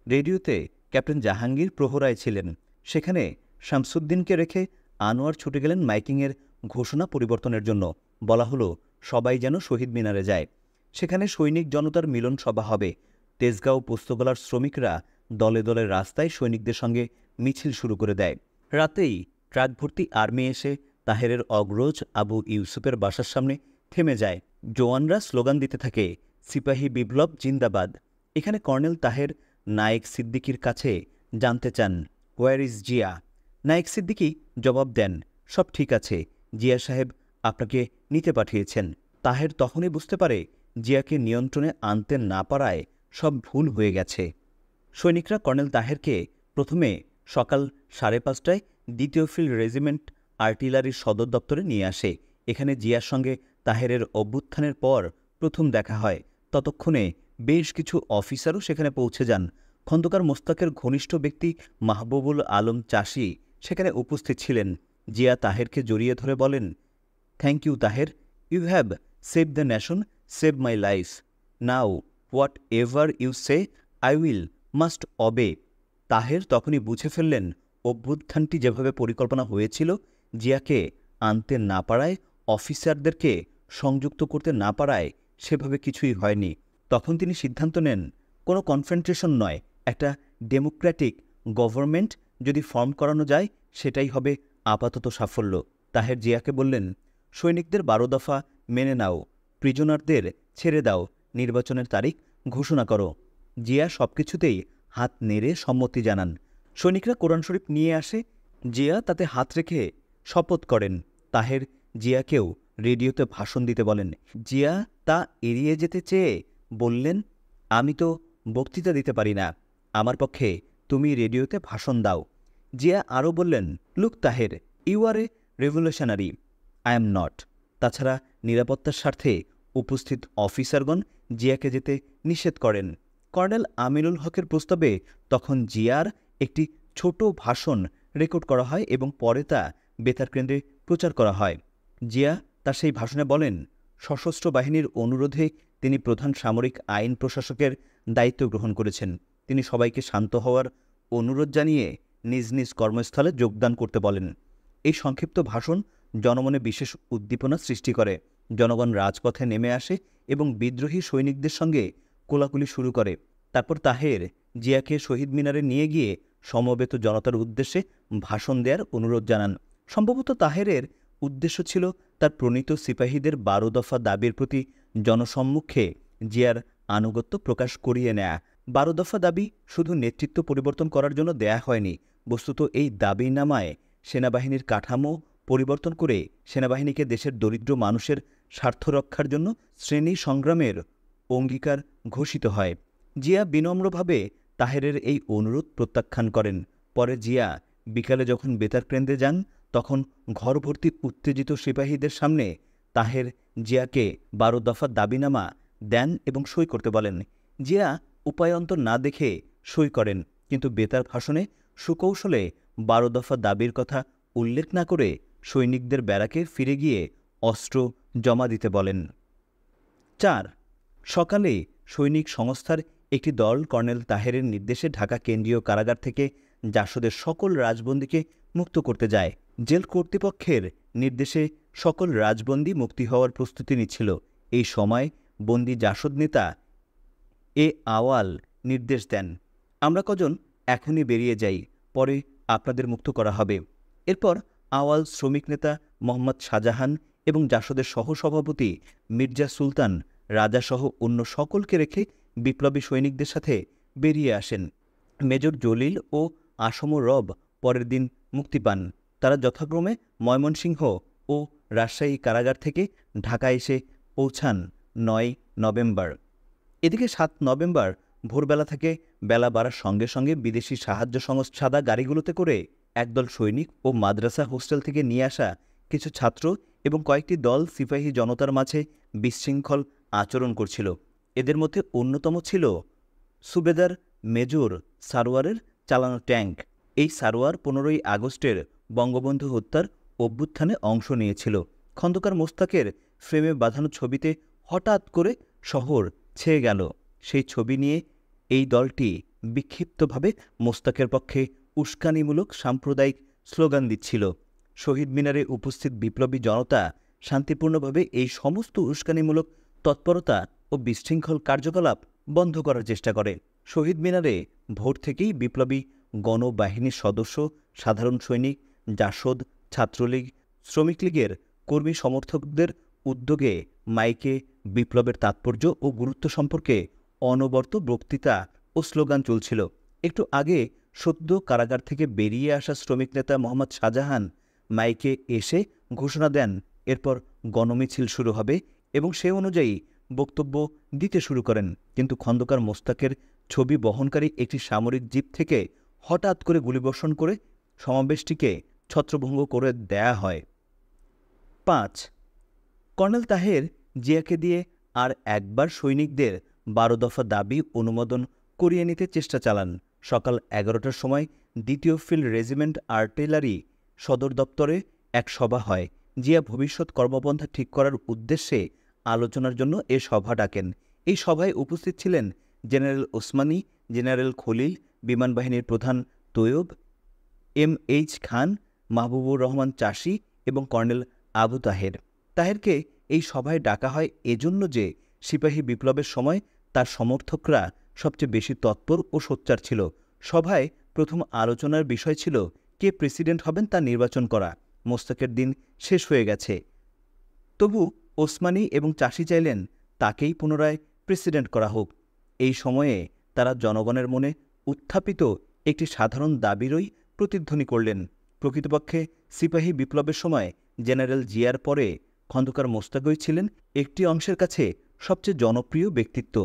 রেডিওতে ক্যাপ্টেন জাহাঙ্গীর প্রহরায় ছিলেন। সেখানে শামসুদ্দিনকে রেখে আনোয়ার ছুটে গেলেন মাইকিংয়ের ঘোষণা পরিবর্তনের জন্য। বলা হলো, সবাই যেন শহীদ মিনারে যায়। সেখানে সৈনিক জনতার মিলন সভা হবে। তেজগাঁও পোস্তগোলার শ্রমিকরা দলে দলে রাস্তায় সৈনিকদের সঙ্গে মিছিল শুরু করে দেয়। রাতেই ট্রাক ভর্তি আর্মি এসে তাহেরের অগ্রজ আবু ইউসুফের বাসার সামনে থেমে যায়। জওয়ানরা স্লোগান দিতে থাকে, সিপাহী বিপ্লব জিন্দাবাদ। এখানে কর্নেল তাহের নায়েক সিদ্দিকির কাছে জানতে চান, হোয়ার ইজ জিয়া? নায়েক সিদ্দিকি জবাব দেন, সব ঠিক আছে, জিয়া সাহেব আপনাকে নিতে পাঠিয়েছেন। তাহের তখনই বুঝতে পারে জিয়াকে নিয়ন্ত্রণে আনতে না পারায় সব ভুল হয়ে গেছে। সৈনিকরা কর্নেল তাহেরকে প্রথমে সকাল 5:30টায় ২য় ফিল্ড রেজিমেন্ট আর্টিলারির সদর দপ্তরে নিয়ে আসে। এখানে জিয়ার সঙ্গে তাহেরের অভ্যুত্থানের পর প্রথম দেখা হয়। ততক্ষণে বেশ কিছু অফিসারও সেখানে পৌঁছে যান। খন্দকার মোস্তাকের ঘনিষ্ঠ ব্যক্তি মাহবুবুল আলম চাষি সেখানে উপস্থিত ছিলেন। জিয়া তাহেরকে জড়িয়ে ধরে বলেন, thank you Taher, you have save the nation, save my life. Now what ever you say I will must obey. Taher তখনই বুঝে ফেললেন অভ্যুত্থানটি যেভাবে পরিকল্পনা হয়েছিল, জিয়াকে আনতে না পারায়, অফিসারদেরকে সংযুক্ত করতে না পারায় সেভাবে কিছুই হয়নি। তখন তিনি সিদ্ধান্ত নেন, কোনো কনফ্রন্টেশন নয়, একটা ডেমোক্র্যাটিক গভর্নমেন্ট যদি ফর্ম করানো যায় সেটাই হবে আপাতত সাফল্য। তাহের জিয়াকে বললেন, সৈনিকদের 12 দফা মেনে নাও, প্রিজনারদের ছেড়ে দাও, নির্বাচনের তারিখ ঘোষণা করো। জিয়া সবকিছুতেই হাত নেড়ে সম্মতি জানান। সৈনিকরা কোরআন শরীফ নিয়ে আসে। জিয়া তাতে হাত রেখে শপথ করেন। তাহের জিয়াকেও রেডিওতে ভাষণ দিতে বলেন। জিয়া তা এড়িয়ে যেতে চেয়ে বললেন, আমি তো বক্তৃতা দিতে পারি না, আমার পক্ষে তুমি রেডিওতে ভাষণ দাও। জিয়া আরও বললেন, look Taher, you are a revolutionary, I am not. তাছাড়া নিরাপত্তার স্বার্থে উপস্থিত অফিসারগণ জিয়াকে যেতে নিষেধ করেন। কর্নেল আমিনুল হকের প্রস্তাবে তখন জিয়ার একটি ছোট ভাষণ রেকর্ড করা হয় এবং পরে তা বেতার কেন্দ্রে প্রচার করা হয়। জিয়া তার সেই ভাষণে বলেন, সশস্ত্র বাহিনীর অনুরোধে তিনি প্রধান সামরিক আইন প্রশাসকের দায়িত্ব গ্রহণ করেছেন। তিনি সবাইকে শান্ত হওয়ার অনুরোধ জানিয়ে নিজ নিজ কর্মস্থলে যোগদান করতে বলেন। এই সংক্ষিপ্ত ভাষণ জনমনে বিশেষ উদ্দীপনা সৃষ্টি করে। জনগণ রাজপথে নেমে আসে এবং বিদ্রোহী সৈনিকদের সঙ্গে কোলাকুলি শুরু করে। তারপর তাহের জিয়াকে শহীদ মিনারে নিয়ে গিয়ে সমবেত জনতার উদ্দেশ্যে ভাষণ দেওয়ার অনুরোধ জানান। সম্ভবত তাহেরের উদ্দেশ্য ছিল তার প্রণীত সিপাহীদের 12 দফা দাবির প্রতি জনসম্মুখে জিয়ার আনুগত্য প্রকাশ করিয়ে নেয়া। 12 দফা দাবি শুধু নেতৃত্ব পরিবর্তন করার জন্য দেয়া হয়নি। বস্তুত এই দাবিনামায় সেনাবাহিনীর কাঠামো পরিবর্তন করে সেনাবাহিনীকে দেশের দরিদ্র মানুষের স্বার্থ রক্ষার জন্য শ্রেণী সংগ্রামের অঙ্গীকার ঘোষিত হয়। জিয়া বিনম্রভাবে তাহেরের এই অনুরোধ প্রত্যাখ্যান করেন। পরে জিয়া বিকালে যখন বেতার কেন্দ্রে যান, তখন ঘরভর্তি উত্তেজিত সিপাহীদের সামনে তাহের জিয়াকে 12 দফা দাবিনামা দেন এবং সই করতে বলেন। জিয়া উপায়ন্তর না দেখে সই করেন, কিন্তু বেতার ভাষণে সুকৌশলে 12 দফা দাবির কথা উল্লেখ না করে সৈনিকদের ব্যারাকে ফিরে গিয়ে অস্ত্র জমা দিতে বলেন। 4 সকালে সৈনিক সংস্থার একটি দল কর্নেল তাহেরের নির্দেশে ঢাকা কেন্দ্রীয় কারাগার থেকে জাসদের সকল রাজবন্দীকে মুক্ত করতে যায়। জেল কর্তৃপক্ষের নির্দেশে সকল রাজবন্দী মুক্তি হওয়ার প্রস্তুতি নিচ্ছিল। এই সময় বন্দী জাসদ নেতা এ আওয়াল নির্দেশ দেন, আমরা কজন এখনই বেরিয়ে যাই, পরে আপনাদের মুক্ত করা হবে। এরপর আওয়াল শ্রমিক নেতা মোহাম্মদ শাহজাহান এবং জাসদের সহসভাপতি মির্জা সুলতান রাজাসহ অন্য সকলকে রেখে বিপ্লবী সৈনিকদের সাথে বেরিয়ে আসেন। মেজর জলিল ও আসম রব পরের দিন মুক্তি পান। তারা যথাক্রমে ময়মনসিংহ ও রাজশাহী কারাগার থেকে ঢাকা এসে পৌঁছান 9 নভেম্বর। এদিকে 7 নভেম্বর ভোরবেলা থেকে বেলা বাড়ার সঙ্গে সঙ্গে বিদেশি সাহায্য সংস্থা সাদা গাড়িগুলোতে করে একদল সৈনিক ও মাদ্রাসা হোস্টেল থেকে নিয়ে আসা কিছু ছাত্র এবং কয়েকটি দল সিপাহী জনতার মাঝে বিশৃঙ্খল আচরণ করছিল। এদের মধ্যে অন্যতম ছিল সুবেদার মেজর সারোয়ারের চালানো ট্যাঙ্ক। এই সারোয়ার 15ই আগস্টের বঙ্গবন্ধু হত্যার অভ্যুত্থানে অংশ নিয়েছিল। খন্দকার মোস্তাকের ফ্রেমে বাঁধানো ছবিতে হঠাৎ করে শহর ছেয়ে গেল। সেই ছবি নিয়ে এই দলটি বিক্ষিপ্তভাবে মোস্তাকের পক্ষে উস্কানিমূলক সাম্প্রদায়িক স্লোগান দিচ্ছিল। শহীদ মিনারে উপস্থিত বিপ্লবী জনতা শান্তিপূর্ণভাবে এই সমস্ত উস্কানিমূলক তৎপরতা ও বিশৃঙ্খল কার্যকলাপ বন্ধ করার চেষ্টা করে। শহীদ মিনারে ভোর থেকেই বিপ্লবী গণবাহিনীর সদস্য, সাধারণ সৈনিক, জাসদ, ছাত্রলীগ, শ্রমিক লীগের কর্মী সমর্থকদের উদ্যোগে মাইকে বিপ্লবের তাৎপর্য ও গুরুত্ব সম্পর্কে অনবরত বক্তৃতা ও স্লোগান চলছিল। একটু আগে সদ্য কারাগার থেকে বেরিয়ে আসা শ্রমিক নেতা মোহাম্মদ শাহজাহান মাইকে এসে ঘোষণা দেন, এরপর গণমিছিল শুরু হবে এবং সে অনুযায়ী বক্তব্য দিতে শুরু করেন। কিন্তু খন্দকার মোস্তাকের ছবি বহনকারী একটি সামরিক জিপ থেকে হঠাৎ করে গুলিবর্ষণ করে সমাবেশটিকে ছত্রভঙ্গ করে দেয়া হয়। 5 কর্নেল তাহের জিয়াকে দিয়ে আর একবার সৈনিকদের 12 দফা দাবি অনুমোদন করিয়ে নিতে চেষ্টা চালান। সকাল 11টার সময় 2য় ফিল্ড রেজিমেন্ট আর্টিলারি সদর দপ্তরে এক সভা হয়। জিয়া ভবিষ্যৎ কর্মপন্থা ঠিক করার উদ্দেশ্যে আলোচনার জন্য এ সভা ডাকেন। এই সভায় উপস্থিত ছিলেন জেনারেল ওসমানী, জেনারেল খলিল, বিমান বাহিনীর প্রধান তৈয়ব, MH খান, মাহবুবুর রহমান চাষী এবং কর্নেল আবু তাহের। তাহেরকে এই সভায় ডাকা হয় এজন্য যে সিপাহী বিপ্লবের সময় তার সমর্থকরা সবচেয়ে বেশি তৎপর ও সোচ্চার ছিল। সভায় প্রথম আলোচনার বিষয় ছিল কে প্রেসিডেন্ট হবেন তা নির্বাচন করা। মোস্তাকের দিন শেষ হয়ে গেছে, তবু ওসমানী এবং চাষী চাইলেন তাকেই পুনরায় প্রেসিডেন্ট করা হোক। এই সময়ে তারা জনগণের মনে উত্থাপিত একটি সাধারণ দাবিরই প্রতিধ্বনি করলেন। প্রকৃতপক্ষে সিপাহী বিপ্লবের সময় জেনারেল জিয়ার পরে খন্দকার মোস্তাকই ছিলেন একটি অংশের কাছে সবচেয়ে জনপ্রিয় ব্যক্তিত্ব।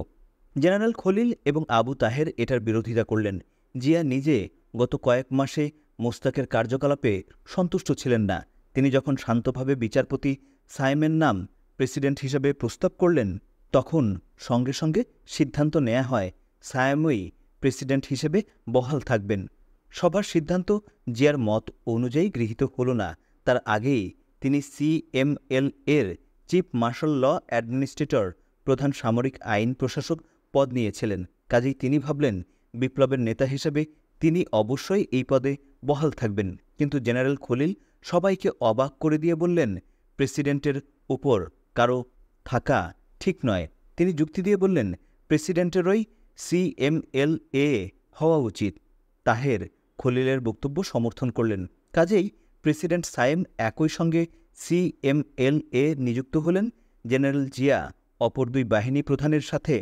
জেনারেল খলিল এবং আবু তাহের এটার বিরোধিতা করলেন। জিয়া নিজে গত কয়েক মাসে মোস্তাকের কার্যকলাপে সন্তুষ্ট ছিলেন না। তিনি যখন শান্তভাবে বিচারপতি সাইমের নাম প্রেসিডেন্ট হিসেবে প্রস্তাব করলেন, তখন সঙ্গে সঙ্গে সিদ্ধান্ত নেওয়া হয় সায়েমই প্রেসিডেন্ট হিসেবে বহাল থাকবেন। সভার সিদ্ধান্ত জিয়ার মত অনুযায়ী গৃহীত হল না। তার আগেই তিনি সিএমএল এর চিফ মার্শাল ল অ্যাডমিনিস্ট্রেটর, প্রধান সামরিক আইন প্রশাসক পদ নিয়েছিলেন। কাজেই তিনি ভাবলেন বিপ্লবের নেতা হিসেবে তিনি অবশ্যই এই পদে বহাল থাকবেন। কিন্তু জেনারেল খলিল সবাইকে অবাক করে দিয়ে বললেন, প্রেসিডেন্টের উপর কারো থাকা ঠিক নয়। তিনি যুক্তি দিয়ে বললেন, প্রেসিডেন্টেরই সিএমএলএ হওয়া উচিত। তাহের খলিলের বক্তব্য সমর্থন করলেন। কাজেই প্রেসিডেন্ট সায়েম একই সঙ্গে সিএমএলএ নিযুক্ত হলেন। জেনারেল জিয়া অপর দুই বাহিনী প্রধানের সাথে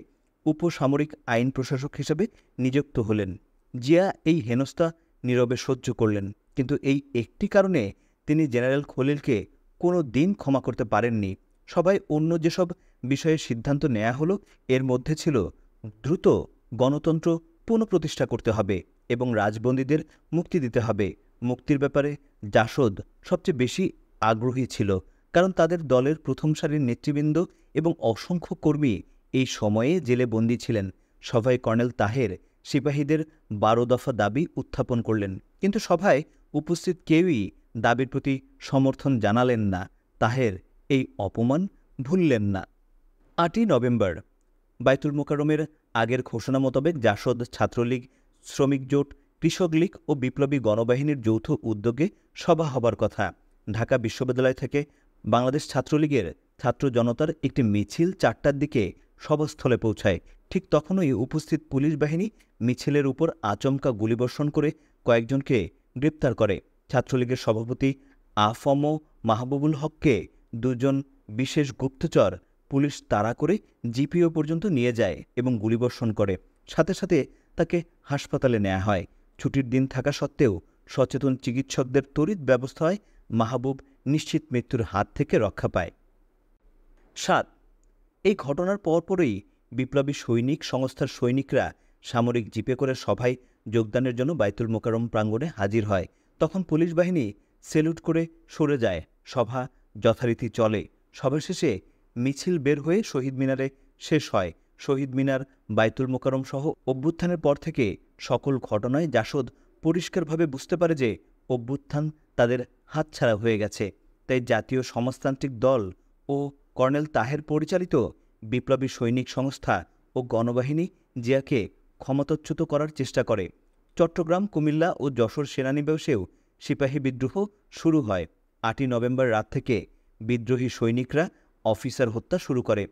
উপসামরিক আইন প্রশাসক হিসেবে নিযুক্ত হলেন। জিয়া এই হেনস্থা নীরবে সহ্য করলেন, কিন্তু এই একটি কারণে তিনি জেনারেল খলিলকে কোনো দিন ক্ষমা করতে পারেননি। সবাই অন্য যেসব বিষয়ে সিদ্ধান্ত নেওয়া হলো, এর মধ্যে ছিল দ্রুত গণতন্ত্র পুনঃপ্রতিষ্ঠা করতে হবে এবং রাজবন্দীদের মুক্তি দিতে হবে। মুক্তির ব্যাপারে জাসদ সবচেয়ে বেশি আগ্রহী ছিল, কারণ তাদের দলের প্রথম সারির নেতৃবৃন্দ এবং অসংখ্য কর্মী এই সময়ে জেলে বন্দী ছিলেন। সভায় কর্নেল তাহের সিপাহীদের 12 দফা দাবি উত্থাপন করলেন, কিন্তু সভায় উপস্থিত কেউই দাবির প্রতি সমর্থন জানালেন না। তাহের এই অপমান ভুললেন না। 8ই নভেম্বর বায়তুল মোকাররমের আগের ঘোষণা মোতাবেক জাসদ, ছাত্রলীগ, শ্রমিক জোট, কৃষক লীগ ও বিপ্লবী গণবাহিনীর যৌথ উদ্যোগে সভা হবার কথা। ঢাকা বিশ্ববিদ্যালয় থেকে বাংলাদেশ ছাত্রলীগের ছাত্র জনতার একটি মিছিল 4টার দিকে সভাস্থলে পৌঁছায়। ঠিক তখনই উপস্থিত পুলিশ বাহিনী মিছিলের উপর আচমকা গুলিবর্ষণ করে কয়েকজনকে গ্রেপ্তার করে। ছাত্রলীগের সভাপতি আফম মাহবুবুল হককে 2জন বিশেষ গুপ্তচর পুলিশ তাড়া করে জিপিও পর্যন্ত নিয়ে যায় এবং গুলিবর্ষণ করে। সাথে সাথে তাকে হাসপাতালে নেওয়া হয়। ছুটির দিন থাকা সত্ত্বেও সচেতন চিকিৎসকদের তড়িৎ ব্যবস্থায় মাহবুব নিশ্চিত মৃত্যুর হাত থেকে রক্ষা পায়। 7 এই ঘটনার পরপরই বিপ্লবী সৈনিক সংস্থার সৈনিকরা সামরিক জিপে করে সভায় যোগদানের জন্য বায়তুল মোকাররম প্রাঙ্গণে হাজির হয়। তখন পুলিশ বাহিনী সেলুট করে সরে যায়। সভা যথারীতি চলে। সভা শেষে মিছিল বের হয়ে শহীদ মিনারে শেষ হয়। শহীদ মিনার, বায়তুল মোকাররম সহ অভ্যুত্থানের পর থেকে সকল ঘটনায় জাসদ পরিষ্কারভাবে বুঝতে পারে যে অভ্যুত্থান তাদের হাতছাড়া হয়ে গেছে। তাই জাতীয় সমাজতান্ত্রিক দল ও কর্নেল তাহের পরিচালিত বিপ্লবী সৈনিক সংস্থা ও গণবাহিনী জিয়াকে ক্ষমতাচ্যুত করার চেষ্টা করে। চট্টগ্রাম, কুমিল্লা ও যশোর সেনানিবাসেও সিপাহী বিদ্রোহ শুরু হয়। 8ই নভেম্বর রাত থেকে বিদ্রোহী সৈনিকরা অফিসার হত্যা শুরু করে।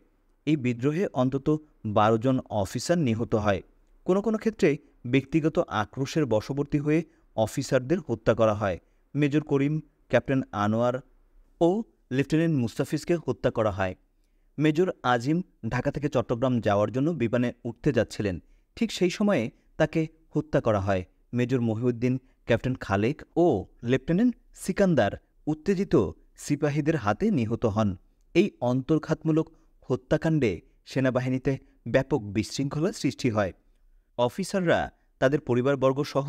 এই বিদ্রোহে অন্তত 12 জন অফিসার নিহত হয়। কোনো কোনো ক্ষেত্রে ব্যক্তিগত আক্রোশের বশবর্তী হয়ে অফিসারদের হত্যা করা হয়। মেজর করিম, ক্যাপ্টেন আনোয়ার ও লেফটেন্যান্ট মুস্তাফিজকে হত্যা করা হয়। মেজর আজিম ঢাকা থেকে চট্টগ্রাম যাওয়ার জন্য বিমানে উঠতে যাচ্ছিলেন। ঠিক সেই সময়ে তাকে হত্যা করা হয়। মেজর মহিউদ্দিন, ক্যাপ্টেন খালেক ও লেফটেন্যান্ট সিকান্দার উত্তেজিত সিপাহীদের হাতে নিহত হন। এই অন্তর্ঘাতমূলক হত্যাকাণ্ডে সেনাবাহিনীতে ব্যাপক বিশৃঙ্খলা সৃষ্টি হয়। অফিসাররা তাদের পরিবারবর্গ সহ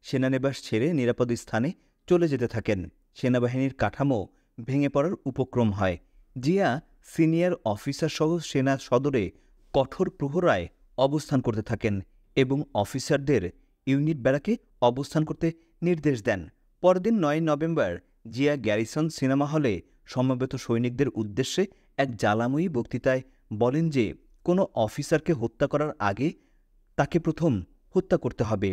সেনানিবাস ছেড়ে নিরাপদ স্থানে চলে যেতে থাকেন। সেনাবাহিনীর কাঠামো ভেঙে পড়ার উপক্রম হয়। জিয়া সিনিয়র অফিসার সহ সেনা সদরে কঠোর প্রহরায় অবস্থান করতে থাকেন এবং অফিসারদের ইউনিট ব্যারাকে অবস্থান করতে নির্দেশ দেন। পরদিন 9 নভেম্বর জিয়া গ্যারিসন সিনেমা হলে সমবেত সৈনিকদের উদ্দেশ্যে এক জ্বালাময়ী বক্তৃতায় বলেন যে কোনো অফিসারকে হত্যা করার আগে তাকে প্রথম হত্যা করতে হবে,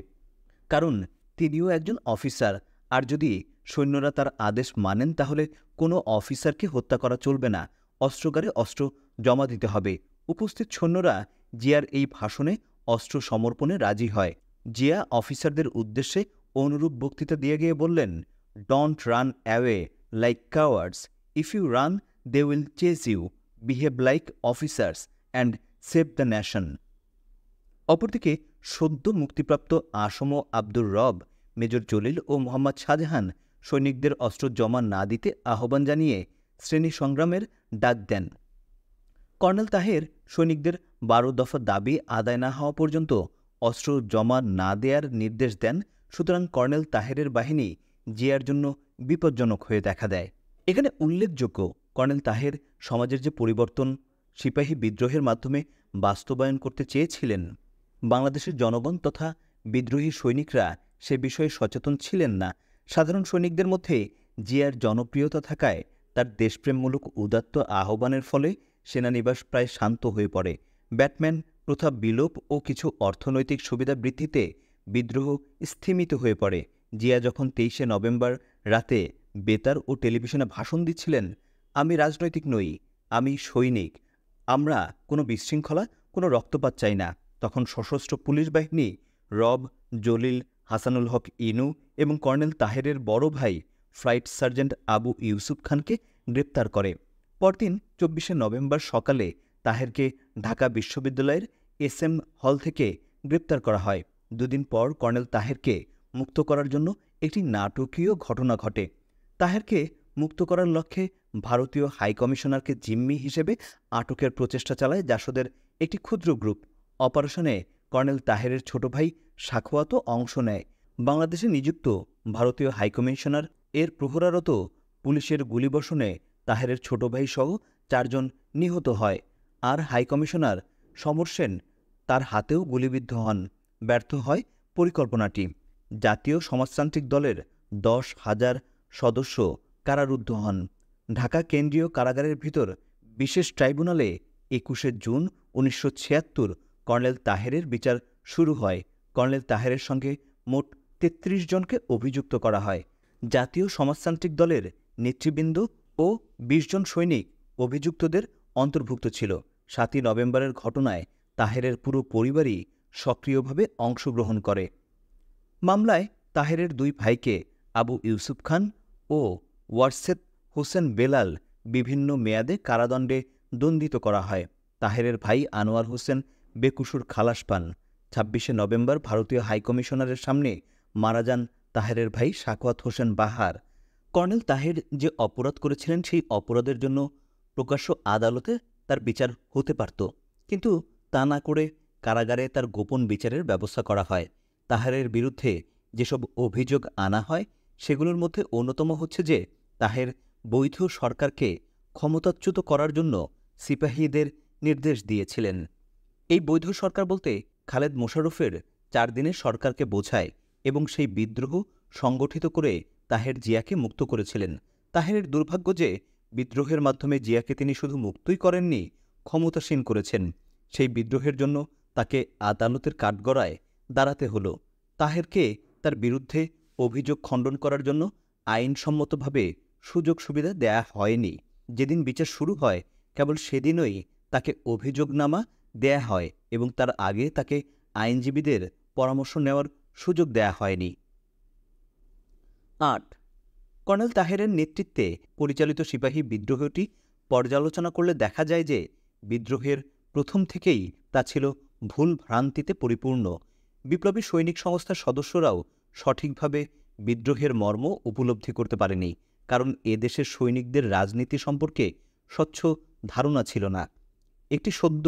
কারণ তিনিও একজন অফিসার। আর যদি সৈন্যরা তার আদেশ মানেন তাহলে কোনো অফিসারকে হত্যা করা চলবে না, অস্ত্রাগারে অস্ত্র জমা দিতে হবে। উপস্থিত সৈন্যরা জিয়ার এই ভাষণে অস্ত্র সমর্পণে রাজি হয়। জিয়া অফিসারদের উদ্দেশ্যে অনুরূপ বক্তৃতা দিয়ে গিয়ে বললেন, don't run away like cowards, if you run they will chase you, behave like officers and save the nation. অপরদিকে সদ্য মুক্তিপ্রাপ্ত আসম আব্দুর রব, মেজর জলিল ও মোহাম্মদ শাহজাহান সৈনিকদের অস্ত্র জমা না দিতে আহ্বান জানিয়ে শ্রেণী সংগ্রামের ডাক দেন। কর্নেল তাহের সৈনিকদের 12 দফা দাবি আদায় না হওয়া পর্যন্ত অস্ত্র জমা না দেওয়ার নির্দেশ দেন। সুতরাং কর্নেল তাহেরের বাহিনী জিয়ার জন্য বিপজ্জনক হয়ে দেখা দেয়। এখানে উল্লেখযোগ্য, কর্নেল তাহের সমাজের যে পরিবর্তন সিপাহী বিদ্রোহের মাধ্যমে বাস্তবায়ন করতে চেয়েছিলেন, বাংলাদেশের জনগণ তথা বিদ্রোহী সৈনিকরা সে বিষয়ে সচেতন ছিলেন না। সাধারণ সৈনিকদের মধ্যে জিয়ার জনপ্রিয়তা থাকায় তার দেশপ্রেমমূলক উদাত্ত আহ্বানের ফলে সেনানিবাস প্রায় শান্ত হয়ে পড়ে। ব্যাটম্যান প্রথা বিলোপ ও কিছু অর্থনৈতিক সুবিধা বৃদ্ধিতে বিদ্রোহ স্থিমিত হয়ে পড়ে। জিয়া যখন 23শে নভেম্বর রাতে বেতার ও টেলিভিশনে ভাষণ দিচ্ছিলেন, আমি রাজনৈতিক নই, আমি সৈনিক, আমরা কোনো বিশৃঙ্খলা, কোনো রক্তপাত চাই না, তখন সশস্ত্র পুলিশ বাহিনী রব, জলিল, হাসানুল হক ইনু এবং কর্নেল তাহেরের বড় ভাই ফ্লাইট সার্জেন্ট আবু ইউসুফ খানকে গ্রেপ্তার করে। পরদিন 24শে নভেম্বর সকালে তাহেরকে ঢাকা বিশ্ববিদ্যালয়ের SM হল থেকে গ্রেপ্তার করা হয়। দুদিন পর কর্নেল তাহেরকে মুক্ত করার জন্য একটি নাটকীয় ঘটনা ঘটে। তাহেরকে মুক্ত করার লক্ষ্যে ভারতীয় হাইকমিশনারকে জিম্মি হিসেবে আটকের প্রচেষ্টা চালায় জাসদের একটি ক্ষুদ্র গ্রুপ। অপারেশনে কর্নেল তাহেরের ছোট ভাই সাখওয়াতও অংশ নেয়। বাংলাদেশে নিযুক্ত ভারতীয় হাইকমিশনার এর প্রহরারত পুলিশের গুলিবর্ষণে তাহেরের ছোট ভাই সহ 4 জন নিহত হয়, আর হাইকমিশনার সমর সেন তার হাতেও গুলিবিদ্ধ হন। ব্যর্থ হয় পরিকল্পনাটি। জাতীয় সমাজতান্ত্রিক দলের 10,000 সদস্য কারারুদ্ধ হন। ঢাকা কেন্দ্রীয় কারাগারের ভিতর বিশেষ ট্রাইব্যুনালে 21শে জুন 1976 কর্নেল তাহেরের বিচার শুরু হয়। কর্নেল তাহেরের সঙ্গে মোট 33 জনকে অভিযুক্ত করা হয়। জাতীয় সমাজতান্ত্রিক দলের নেতৃবৃন্দ ও 20 জন সৈনিক অভিযুক্তদের অন্তর্ভুক্ত ছিল। 7ই নভেম্বরের ঘটনায় তাহেরের পুরো পরিবারই সক্রিয়ভাবে অংশগ্রহণ করে। মামলায় তাহেরের 2 ভাইকে আবু ইউসুফ খান ও ওয়ারসেত হোসেন বেলাল বিভিন্ন মেয়াদে কারাদণ্ডে দণ্ডিত করা হয়। তাহেরের ভাই আনোয়ার হোসেন বেকসুর খালাস পান। 26শে নভেম্বর ভারতীয় হাইকমিশনারের সামনে মারা যান তাহেরের ভাই সাখাওয়াত হোসেন বাহার। কর্নেল তাহের যে অপরাধ করেছিলেন সেই অপরাধের জন্য প্রকাশ্য আদালতে তার বিচার হতে পারত, কিন্তু তা না করে কারাগারে তার গোপন বিচারের ব্যবস্থা করা হয়। তাহেরের বিরুদ্ধে যেসব অভিযোগ আনা হয় সেগুলোর মধ্যে অন্যতম হচ্ছে যে তাহের বৈধ সরকারকে ক্ষমতাচ্যুত করার জন্য সিপাহীদের নির্দেশ দিয়েছিলেন। এই বৈধ সরকার বলতে খালেদ মোশাররফের 4 দিনের সরকারকে বোঝায় এবং সেই বিদ্রোহ সংগঠিত করে তাহের জিয়াকে মুক্ত করেছিলেন। তাহেরের দুর্ভাগ্য যে বিদ্রোহের মাধ্যমে জিয়াকে তিনি শুধু মুক্তই করেননি, ক্ষমতাসীন করেছেন। সেই বিদ্রোহের জন্য তাকে আদালতের কাঠগড়ায় দাঁড়াতে হলো। তাহেরকে তার বিরুদ্ধে অভিযোগ খণ্ডন করার জন্য আইনসম্মতভাবে সুযোগ সুবিধা দেয়া হয়নি। যেদিন বিচার শুরু হয় কেবল সেদিনই তাকে অভিযোগনামা দেয়া হয় এবং তার আগে তাকে আইনজীবীদের পরামর্শ নেওয়ার সুযোগ দেয়া হয়নি। 8. কর্নেল তাহেরের নেতৃত্বে পরিচালিত সিপাহী বিদ্রোহটি পর্যালোচনা করলে দেখা যায় যে বিদ্রোহের প্রথম থেকেই তা ছিল ভুল ভ্রান্তিতে পরিপূর্ণ। বিপ্লবী সৈনিক সংস্থার সদস্যরাও সঠিকভাবে বিদ্রোহের মর্ম উপলব্ধি করতে পারেনি, কারণ এদেশের সৈনিকদের রাজনীতি সম্পর্কে স্বচ্ছ ধারণা ছিল না। একটি সদ্য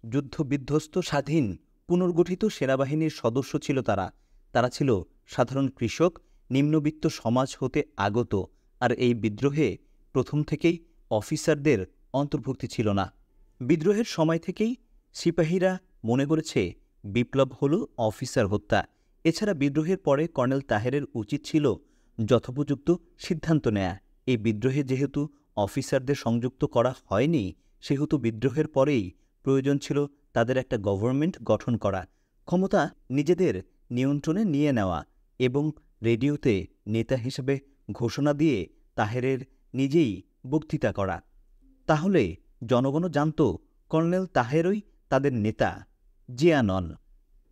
যুদ্ধবিধ্বস্ত স্বাধীন পুনর্গঠিত সেনাবাহিনীর সদস্য ছিল তারা। তারা ছিল সাধারণ কৃষক, নিম্নবিত্ত সমাজ হতে আগত, আর এই বিদ্রোহে প্রথম থেকেই অফিসারদের অন্তর্ভুক্তি ছিল না। বিদ্রোহের সময় থেকেই সিপাহীরা মনে করেছে বিপ্লব হল অফিসার হত্যা। এছাড়া বিদ্রোহের পরে কর্নেল তাহেরের উচিত ছিল যথোপযুক্ত সিদ্ধান্ত নেয়া। এই বিদ্রোহে যেহেতু অফিসারদের সংযুক্ত করা হয়নি, সেহেতু বিদ্রোহের পরেই প্রয়োজন ছিল তাদের একটা গভর্নমেন্ট গঠন করা, ক্ষমতা নিজেদের নিয়ন্ত্রণে নিয়ে নেওয়া এবং রেডিওতে নেতা হিসেবে ঘোষণা দিয়ে তাহেরের নিজেই বক্তৃতা করা। তাহলে জনগণও জানত কর্নেল তাহেরই তাদের নেতা, জিয়া নন।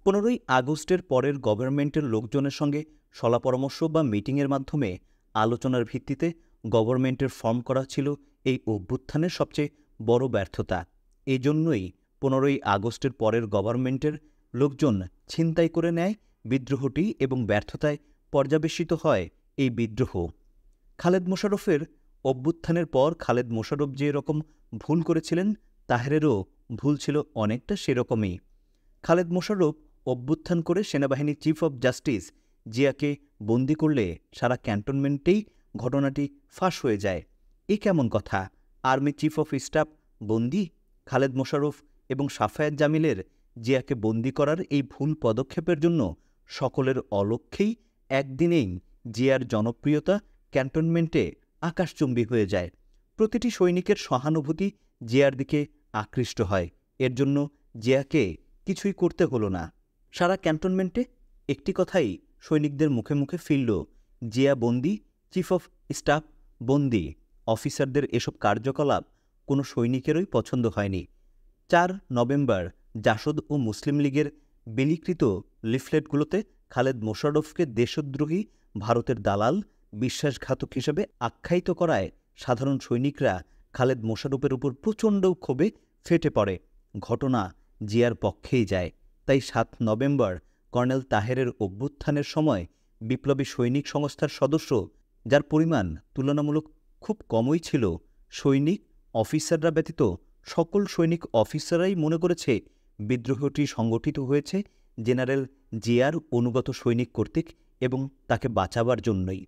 15ই আগস্টের পরের গভর্নমেন্টের লোকজনের সঙ্গে শলা-পরামর্শ বা মিটিংয়ের মাধ্যমে আলোচনার ভিত্তিতে গভর্নমেন্টের ফর্ম করা ছিল এই অভ্যুত্থানের সবচেয়ে বড় ব্যর্থতা। এজন্যই 15ই আগস্টের পরের গভর্নমেন্টের লোকজন ছিনতাই করে নেয় বিদ্রোহটি এবং ব্যর্থতায় পর্যবেসিত হয় এই বিদ্রোহ। খালেদ মোশাররফের অভ্যুত্থানের পর খালেদ মোশাররফ যে রকম ভুল করেছিলেন, তাহেরেরও ভুল ছিল অনেকটা সেরকমই। খালেদ মোশাররফ অভ্যুত্থান করে সেনাবাহিনীর চিফ অব জাস্টিস জিয়াকে বন্দি করলে সারা ক্যান্টনমেন্টেই ঘটনাটি ফাঁস হয়ে যায়। এ কেমন কথা? আর্মি চিফ অফ স্টাফ বন্দী, খালেদ মোশাররফ এবং সাফায়াত জামিলের জিয়াকে বন্দী করার এই ভুল পদক্ষেপের জন্য সকলের অলক্ষ্যেই একদিনেই জিয়ার জনপ্রিয়তা ক্যান্টনমেন্টে আকাশচুম্বী হয়ে যায়। প্রতিটি সৈনিকের সহানুভূতি জিয়ার দিকে আকৃষ্ট হয়। এর জন্য জিয়াকে কিছুই করতে হলো না। সারা ক্যান্টনমেন্টে একটি কথাই সৈনিকদের মুখে মুখে ফিরল, জিয়া বন্দী, চিফ অফ স্টাফ বন্দী। অফিসারদের এসব কার্যকলাপ কোনো সৈনিকেরই পছন্দ হয়নি। 4 নভেম্বর জাসদ ও মুসলিম লীগের বিলিকৃত লিফলেটগুলোতে খালেদ মোশাররফকে দেশদ্রোহী, ভারতের দালাল, বিশ্বাসঘাতক হিসেবে আখ্যায়িত করায় সাধারণ সৈনিকরা খালেদ মোশাররফের উপর প্রচণ্ড ক্ষোভে ফেটে পড়ে। ঘটনা জিয়ার পক্ষেই যায়। তাই 7 নভেম্বর কর্নেল তাহেরের অভ্যুত্থানের সময় বিপ্লবী সৈনিক সংস্থার সদস্য, যার পরিমাণ তুলনামূলক খুব কমই ছিল, সৈনিক অফিসাররা ব্যতীত সকল সৈনিক অফিসাররাই মনে করেছে বিদ্রোহটি সংগঠিত হয়েছে জেনারেল জিয়ার অনুগত সৈনিক কর্তৃক এবং তাকে বাঁচাবার জন্যই।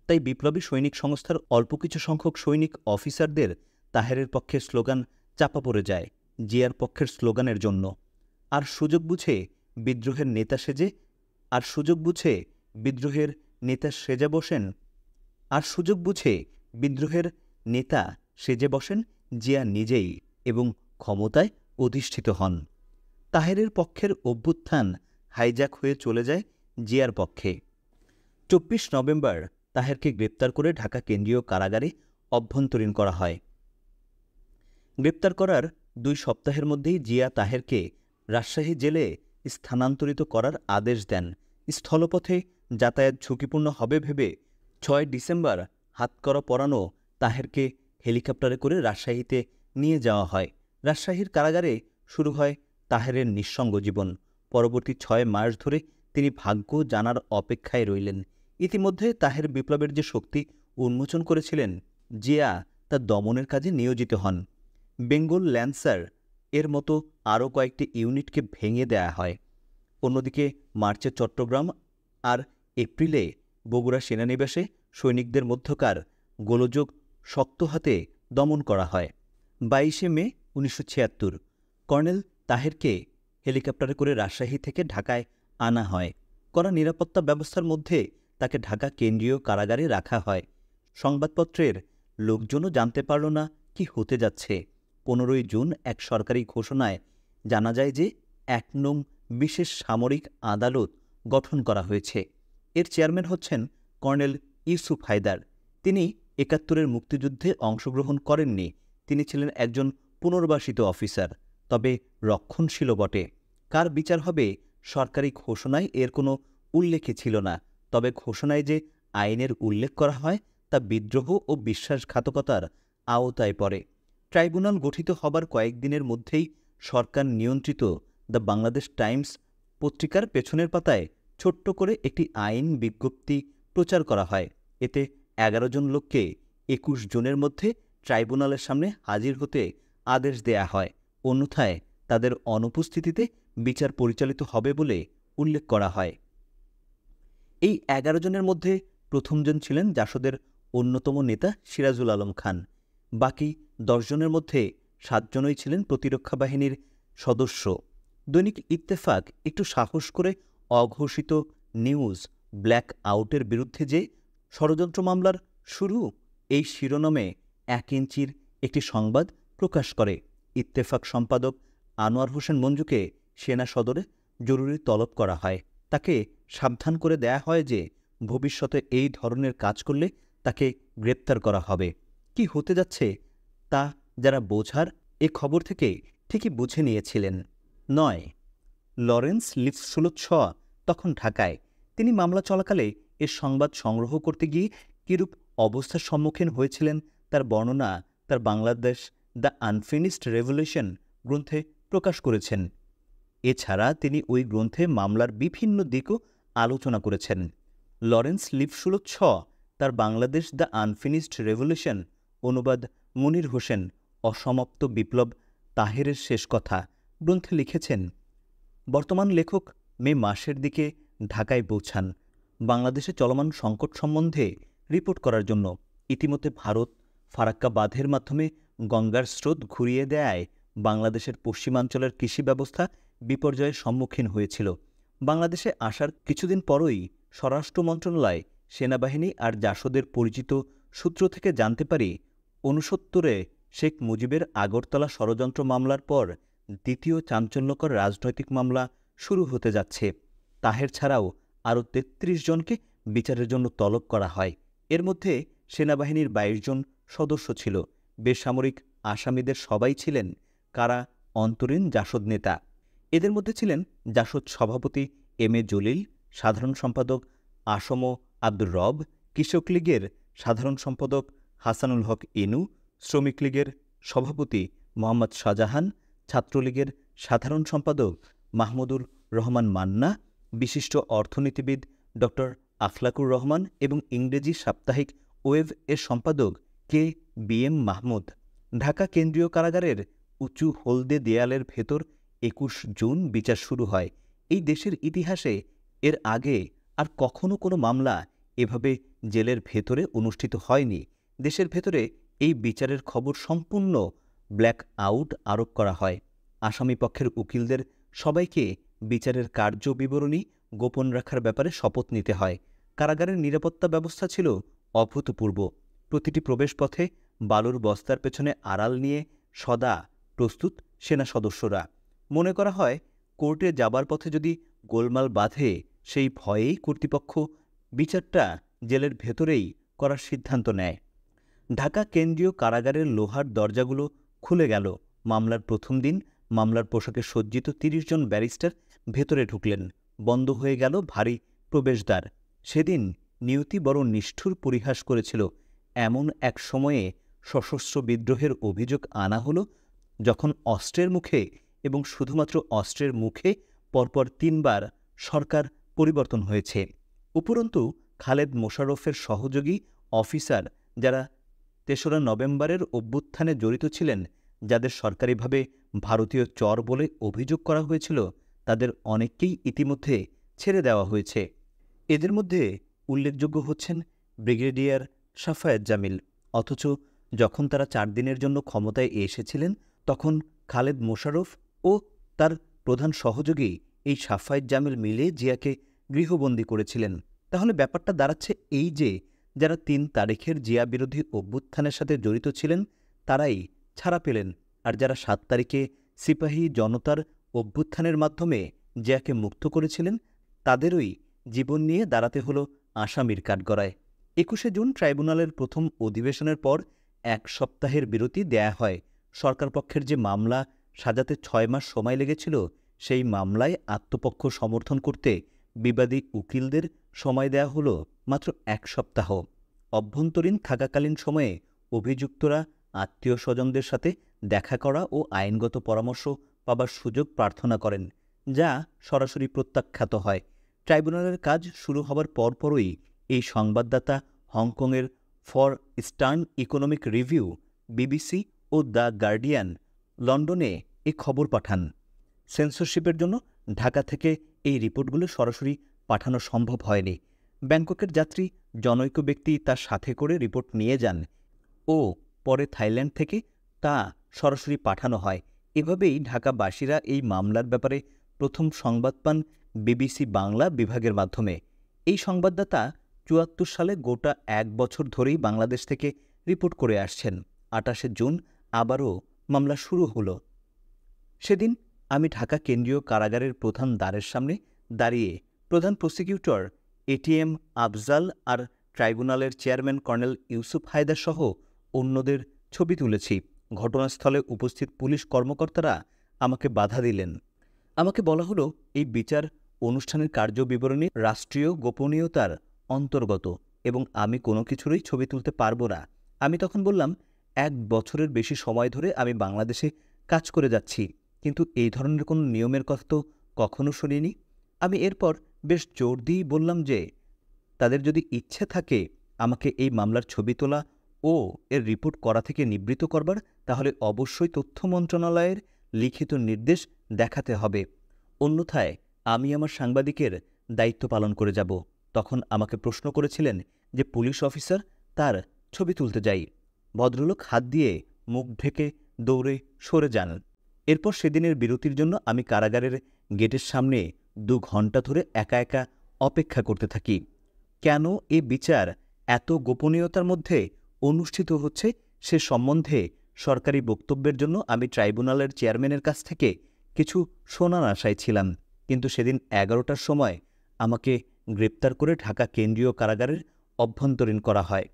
তাই বিপ্লবী সৈনিক সংস্থার অল্প কিছু সংখ্যক সৈনিক অফিসারদের তাহেরের পক্ষে স্লোগান চাপা পড়ে যায় জিয়ার পক্ষের স্লোগানের জন্য। আর সুযোগ বুঝে বিদ্রোহের নেতা সেজে বসেন জিয়া নিজেই এবং ক্ষমতায় অধিষ্ঠিত হন। তাহেরের পক্ষের অভ্যুত্থান হাইজ্যাক হয়ে চলে যায় জিয়ার পক্ষে। 24 নভেম্বর তাহেরকে গ্রেপ্তার করে ঢাকা কেন্দ্রীয় কারাগারে অভ্যন্তরীণ করা হয়। গ্রেপ্তার করার 2 সপ্তাহের মধ্যেই জিয়া তাহেরকে রাজশাহী জেলে স্থানান্তরিত করার আদেশ দেন। স্থলপথে যাতায়াত ঝুঁকিপূর্ণ হবে ভেবে 6 ডিসেম্বর হাতকড়া পরানো তাহেরকে হেলিকপ্টারে করে রাজশাহীতে নিয়ে যাওয়া হয়। রাজশাহীর কারাগারে শুরু হয় তাহেরের নিঃসঙ্গ জীবন। পরবর্তী 6 মাস ধরে তিনি ভাগ্য জানার অপেক্ষায় রইলেন। ইতিমধ্যে তাহের বিপ্লবের যে শক্তি উন্মোচন করেছিলেন, জিয়া তা দমনের কাজে নিয়োজিত হন। বেঙ্গল ল্যান্সার এর মতো আরও কয়েকটি ইউনিটকে ভেঙে দেয়া হয়। অন্যদিকে মার্চে চট্টগ্রাম আর এপ্রিলে বগুড়া সেনানিবাসে সৈনিকদের মধ্যকার গোলযোগ শক্ত হাতে দমন করা হয়। 22 মে 1976 কর্নেল তাহেরকে হেলিকপ্টারে করে রাজশাহী থেকে ঢাকায় আনা হয়। কড়া নিরাপত্তা ব্যবস্থার মধ্যে তাকে ঢাকা কেন্দ্রীয় কারাগারে রাখা হয়। সংবাদপত্রের লোকজনও জানতে পারল না কি হতে যাচ্ছে। 15 জুন এক সরকারি ঘোষণায় জানা যায় যে 1 নং বিশেষ সামরিক আদালত গঠন করা হয়েছে। এর চেয়ারম্যান হচ্ছেন কর্নেল ইউসুফ হায়দার। তিনি 71-এর মুক্তিযুদ্ধে অংশগ্রহণ করেননি। তিনি ছিলেন একজন পুনর্বাসিত অফিসার, তবে রক্ষণশীল বটে। কার বিচার হবে সরকারি ঘোষণায় এর কোনো উল্লেখই ছিল না। তবে ঘোষণায় যে আইনের উল্লেখ করা হয় তা বিদ্রোহ ও বিশ্বাসঘাতকতার আওতায় পড়ে। ট্রাইব্যুনাল গঠিত হবার কয়েকদিনের মধ্যেই সরকার নিয়ন্ত্রিত দ্য বাংলাদেশ টাইমস পত্রিকার পেছনের পাতায় ছোট্ট করে একটি আইন বিজ্ঞপ্তি প্রচার করা হয়। এতে 11 জন লোককে 21 জুনের মধ্যে ট্রাইব্যুনালের সামনে হাজির হতে আদেশ দেয়া হয়। অন্যথায় তাদের অনুপস্থিতিতে বিচার পরিচালিত হবে বলে উল্লেখ করা হয়। এই 11 জনের মধ্যে প্রথম জন ছিলেন জাসদের অন্যতম নেতা সিরাজুল আলম খান। বাকি 10 জনের মধ্যে 7 জনই ছিলেন প্রতিরক্ষা বাহিনীর সদস্য। দৈনিক ইত্তেফাক একটু সাহস করে অঘোষিত নিউজ ব্ল্যাক আউটের বিরুদ্ধে যে ষড়যন্ত্র মামলার শুরু, এই শিরোনামে 1 ইঞ্চির একটি সংবাদ প্রকাশ করে। ইত্তেফাক সম্পাদক আনোয়ার হোসেন মঞ্জুকে সেনা সদরে জরুরি তলব করা হয়। তাকে সাবধান করে দেয়া হয় যে ভবিষ্যতে এই ধরনের কাজ করলে তাকে গ্রেপ্তার করা হবে। কি হতে যাচ্ছে তা যারা বোঝার এ খবর থেকে ঠিকই বুঝে নিয়েছিলেন। 9 লরেন্স লিফসুলৎস তখন ঢাকায়। তিনি মামলা চলাকালে এর সংবাদ সংগ্রহ করতে গিয়ে কিরূপ অবস্থার সম্মুখীন হয়েছিলেন তার বর্ণনা তার বাংলাদেশ দ্য আনফিনিশড রেভলিউশন গ্রন্থে প্রকাশ করেছেন। এছাড়া তিনি ওই গ্রন্থে মামলার বিভিন্ন দিকও আলোচনা করেছেন। লরেন্স লিফসুলৎস তার বাংলাদেশ দ্য আনফিনিশড রেভলিউশন অনুবাদ মুনির হোসেন অসমাপ্ত বিপ্লব তাহেরের শেষ কথা গ্রন্থে লিখেছেন, বর্তমান লেখক মে মাসের দিকে ঢাকায় পৌঁছান বাংলাদেশে চলমান সংকট সম্বন্ধে রিপোর্ট করার জন্য। ইতিমধ্যে ভারত ফারাক্কা বাঁধের মাধ্যমে গঙ্গার স্রোত ঘুরিয়ে দেয় বাংলাদেশের পশ্চিমাঞ্চলের কৃষি ব্যবস্থা বিপর্যয়ের সম্মুখীন হয়েছিল। বাংলাদেশে আসার কিছুদিন পরই স্বরাষ্ট্র মন্ত্রণালয়, সেনাবাহিনী আর জাসদের পরিচিত সূত্র থেকে জানতে পারি ৬৯-এ শেখ মুজিবের আগরতলা ষড়যন্ত্র মামলার পর দ্বিতীয় চাঞ্চল্যকর রাজনৈতিক মামলা শুরু হতে যাচ্ছে। তাহের ছাড়াও আরও ৩৩ জনকে বিচারের জন্য তলব করা হয়। এর মধ্যে সেনাবাহিনীর ২২ জন সদস্য ছিল। বেসামরিক আসামিদের সবাই ছিলেন কারা অন্তরীণ জাসদ নেতা। এদের মধ্যে ছিলেন জাসদ সভাপতি এম এ জলিল, সাধারণ সম্পাদক আসম আব্দুর রব, কৃষক লীগের সাধারণ সম্পাদক হাসানুল হক ইনু, শ্রমিক লীগের সভাপতি মোহাম্মদ শাহজাহান, ছাত্রলীগের সাধারণ সম্পাদক মাহমুদুর রহমান মান্না, বিশিষ্ট অর্থনীতিবিদ ড আখলাকুর রহমান এবং ইংরেজি সাপ্তাহিক ওয়েভ এর সম্পাদক K B M Mahmud. Dhaka কেন্দ্রীয় কারাগারের উঁচু হলদে দেয়ালের ভেতর ২১ জুন বিচার শুরু হয়। এই দেশের ইতিহাসে এর আগে আর কখনো কোনো মামলা এভাবে জেলের ভেতরে অনুষ্ঠিত হয়নি। দেশের ভেতরে এই বিচারের খবর সম্পূর্ণ ব্ল্যাক আউট আরোপ করা হয়। আসামিপক্ষের উকিলদের সবাইকে বিচারের কার্যবিবরণী গোপন রাখার ব্যাপারে শপথ নিতে হয়। কারাগারের নিরাপত্তা ব্যবস্থা ছিল অভূতপূর্ব। প্রতিটি প্রবেশপথে বালুর বস্তার পেছনে আড়াল নিয়ে সদা প্রস্তুত সেনা সদস্যরা। মনে করা হয় কোর্টে যাবার পথে যদি গোলমাল বাধে, সেই ভয়েই কর্তৃপক্ষ বিচারটা জেলের ভেতরেই করার সিদ্ধান্ত নেয়। ঢাকা কেন্দ্রীয় কারাগারের লোহার দরজাগুলো খুলে গেল। মামলার প্রথম দিন মামলার পোশাকে সজ্জিত ৩০ জন ব্যারিস্টার ভেতরে ঢুকলেন। বন্ধ হয়ে গেল ভারী প্রবেশদ্বার। সেদিন নিয়তি বড় নিষ্ঠুর পরিহাস করেছিল। এমন এক সময়ে সশস্ত্র বিদ্রোহের অভিযোগ আনা হলো যখন অস্ত্রের মুখে এবং শুধুমাত্র অস্ত্রের মুখে পরপর ৩ বার সরকার পরিবর্তন হয়েছে। উপরন্তু খালেদ মোশাররফের সহযোগী অফিসার যারা ৩রা নভেম্বরের অভ্যুত্থানে জড়িত ছিলেন, যাদের সরকারিভাবে ভারতীয় চর বলে অভিযোগ করা হয়েছিল, তাদের অনেককেই ইতিমধ্যে ছেড়ে দেওয়া হয়েছে। এদের মধ্যে উল্লেখযোগ্য হচ্ছেন ব্রিগেডিয়ার সাফায়েত জামিল। অথচ যখন তারা ৪ দিনের জন্য ক্ষমতায় এসেছিলেন, তখন খালেদ মোশাররফ ও তার প্রধান সহযোগী এই সাফায়েত জামিল মিলে জিয়াকে গৃহবন্দী করেছিলেন। তাহলে ব্যাপারটা দাঁড়াচ্ছে এই যে, যারা ৩ তারিখের জিয়া বিরোধী অভ্যুত্থানের সাথে জড়িত ছিলেন তারাই ছাড়া পেলেন, আর যারা ৭ তারিখে সিপাহী জনতার অভ্যুত্থানের মাধ্যমে জিয়াকে মুক্ত করেছিলেন তাদেরই জীবন নিয়ে দাঁড়াতে হলো আসামির কাঠগড়ায়। ২১শে জুন ট্রাইব্যুনালের প্রথম অধিবেশনের পর ১ সপ্তাহের বিরতি দেয়া হয়। সরকারপক্ষের যে মামলা সাজাতে ৬ মাস সময় লেগেছিল, সেই মামলায় আত্মপক্ষ সমর্থন করতে বিবাদী উকিলদের সময় দেয়া হলো মাত্র ১ সপ্তাহ। অভ্যন্তরীণ থাকাকালীন সময়ে অভিযুক্তরা আত্মীয় স্বজনদের সাথে দেখা করা ও আইনগত পরামর্শ পাবার সুযোগ প্রার্থনা করেন, যা সরাসরি প্রত্যাখ্যাত হয়। ট্রাইব্যুনালের কাজ শুরু হবার পরপরই এই সংবাদদাতা হংকংয়ের Far Eastern Economic Review, BBC ও দ্য গার্ডিয়ান লন্ডনে এ খবর পাঠান। সেন্সরশিপের জন্য ঢাকা থেকে এই রিপোর্টগুলো সরাসরি পাঠানো সম্ভব হয়নি। ব্যাংককের যাত্রী জনৈক ব্যক্তি তার সাথে করে রিপোর্ট নিয়ে যান ও পরে থাইল্যান্ড থেকে তা সরাসরি পাঠানো হয়। এভাবেই ঢাকাবাসীরা এই মামলার ব্যাপারে প্রথম সংবাদ পান বিবিসি বাংলা বিভাগের মাধ্যমে। এই সংবাদদাতা ৭৪ সালে গোটা ১ বছর ধরেই বাংলাদেশ থেকে রিপোর্ট করে আসছেন। ২৮শে জুন আবারও মামলা শুরু হলো। সেদিন আমি ঢাকা কেন্দ্রীয় কারাগারের প্রধান দ্বারের সামনে দাঁড়িয়ে প্রধান প্রসিকিউটর এটিএম আফজাল আর ট্রাইব্যুনালের চেয়ারম্যান কর্নেল ইউসুফ হায়দার সহ অন্যদের ছবি তুলেছি। ঘটনাস্থলে উপস্থিত পুলিশ কর্মকর্তারা আমাকে বাধা দিলেন। আমাকে বলা হলো এই বিচার অনুষ্ঠানের কার্যবিবরণী রাষ্ট্রীয় গোপনীয়তার অন্তর্গত এবং আমি কোনো কিছুরই ছবি তুলতে পারবো না। আমি তখন বললাম, ১ বছরের বেশি সময় ধরে আমি বাংলাদেশে কাজ করে যাচ্ছি, কিন্তু এই ধরনের কোনো নিয়মের কথা তো কখনো শুনিনি। আমি এরপর বেশ জোর দিয়েই বললাম যে, তাদের যদি ইচ্ছে থাকে আমাকে এই মামলার ছবি তোলা ও এর রিপোর্ট করা থেকে নিবৃত্ত করবার, তাহলে অবশ্যই তথ্য মন্ত্রণালয়ের লিখিত নির্দেশ দেখাতে হবে, অন্যথায় আমি আমার সাংবাদিকের দায়িত্ব পালন করে যাব। তখন আমাকে প্রশ্ন করেছিলেন যে পুলিশ অফিসার তার ছবি তুলতে যাই। ভদ্রলোক হাত দিয়ে মুখ ঢেকে দৌড়ে সরে যান। এরপর সেদিনের বিরতির জন্য আমি কারাগারের গেটের সামনে 2 ঘণ্টা ধরে একা একা অপেক্ষা করতে থাকি। কেন এ বিচার এত গোপনীয়তার মধ্যে অনুষ্ঠিত হচ্ছে সে সম্বন্ধে সরকারি বক্তব্যের জন্য আমি ট্রাইব্যুনালের চেয়ারম্যানের কাছ থেকে কিছু শোনার আশায় ছিলাম। কিন্তু সেদিন 11টার সময় আমাকে গ্রেপ্তার করে ঢাকা কেন্দ্রীয় কারাগারের অভ্যন্তরীণ করা হয়।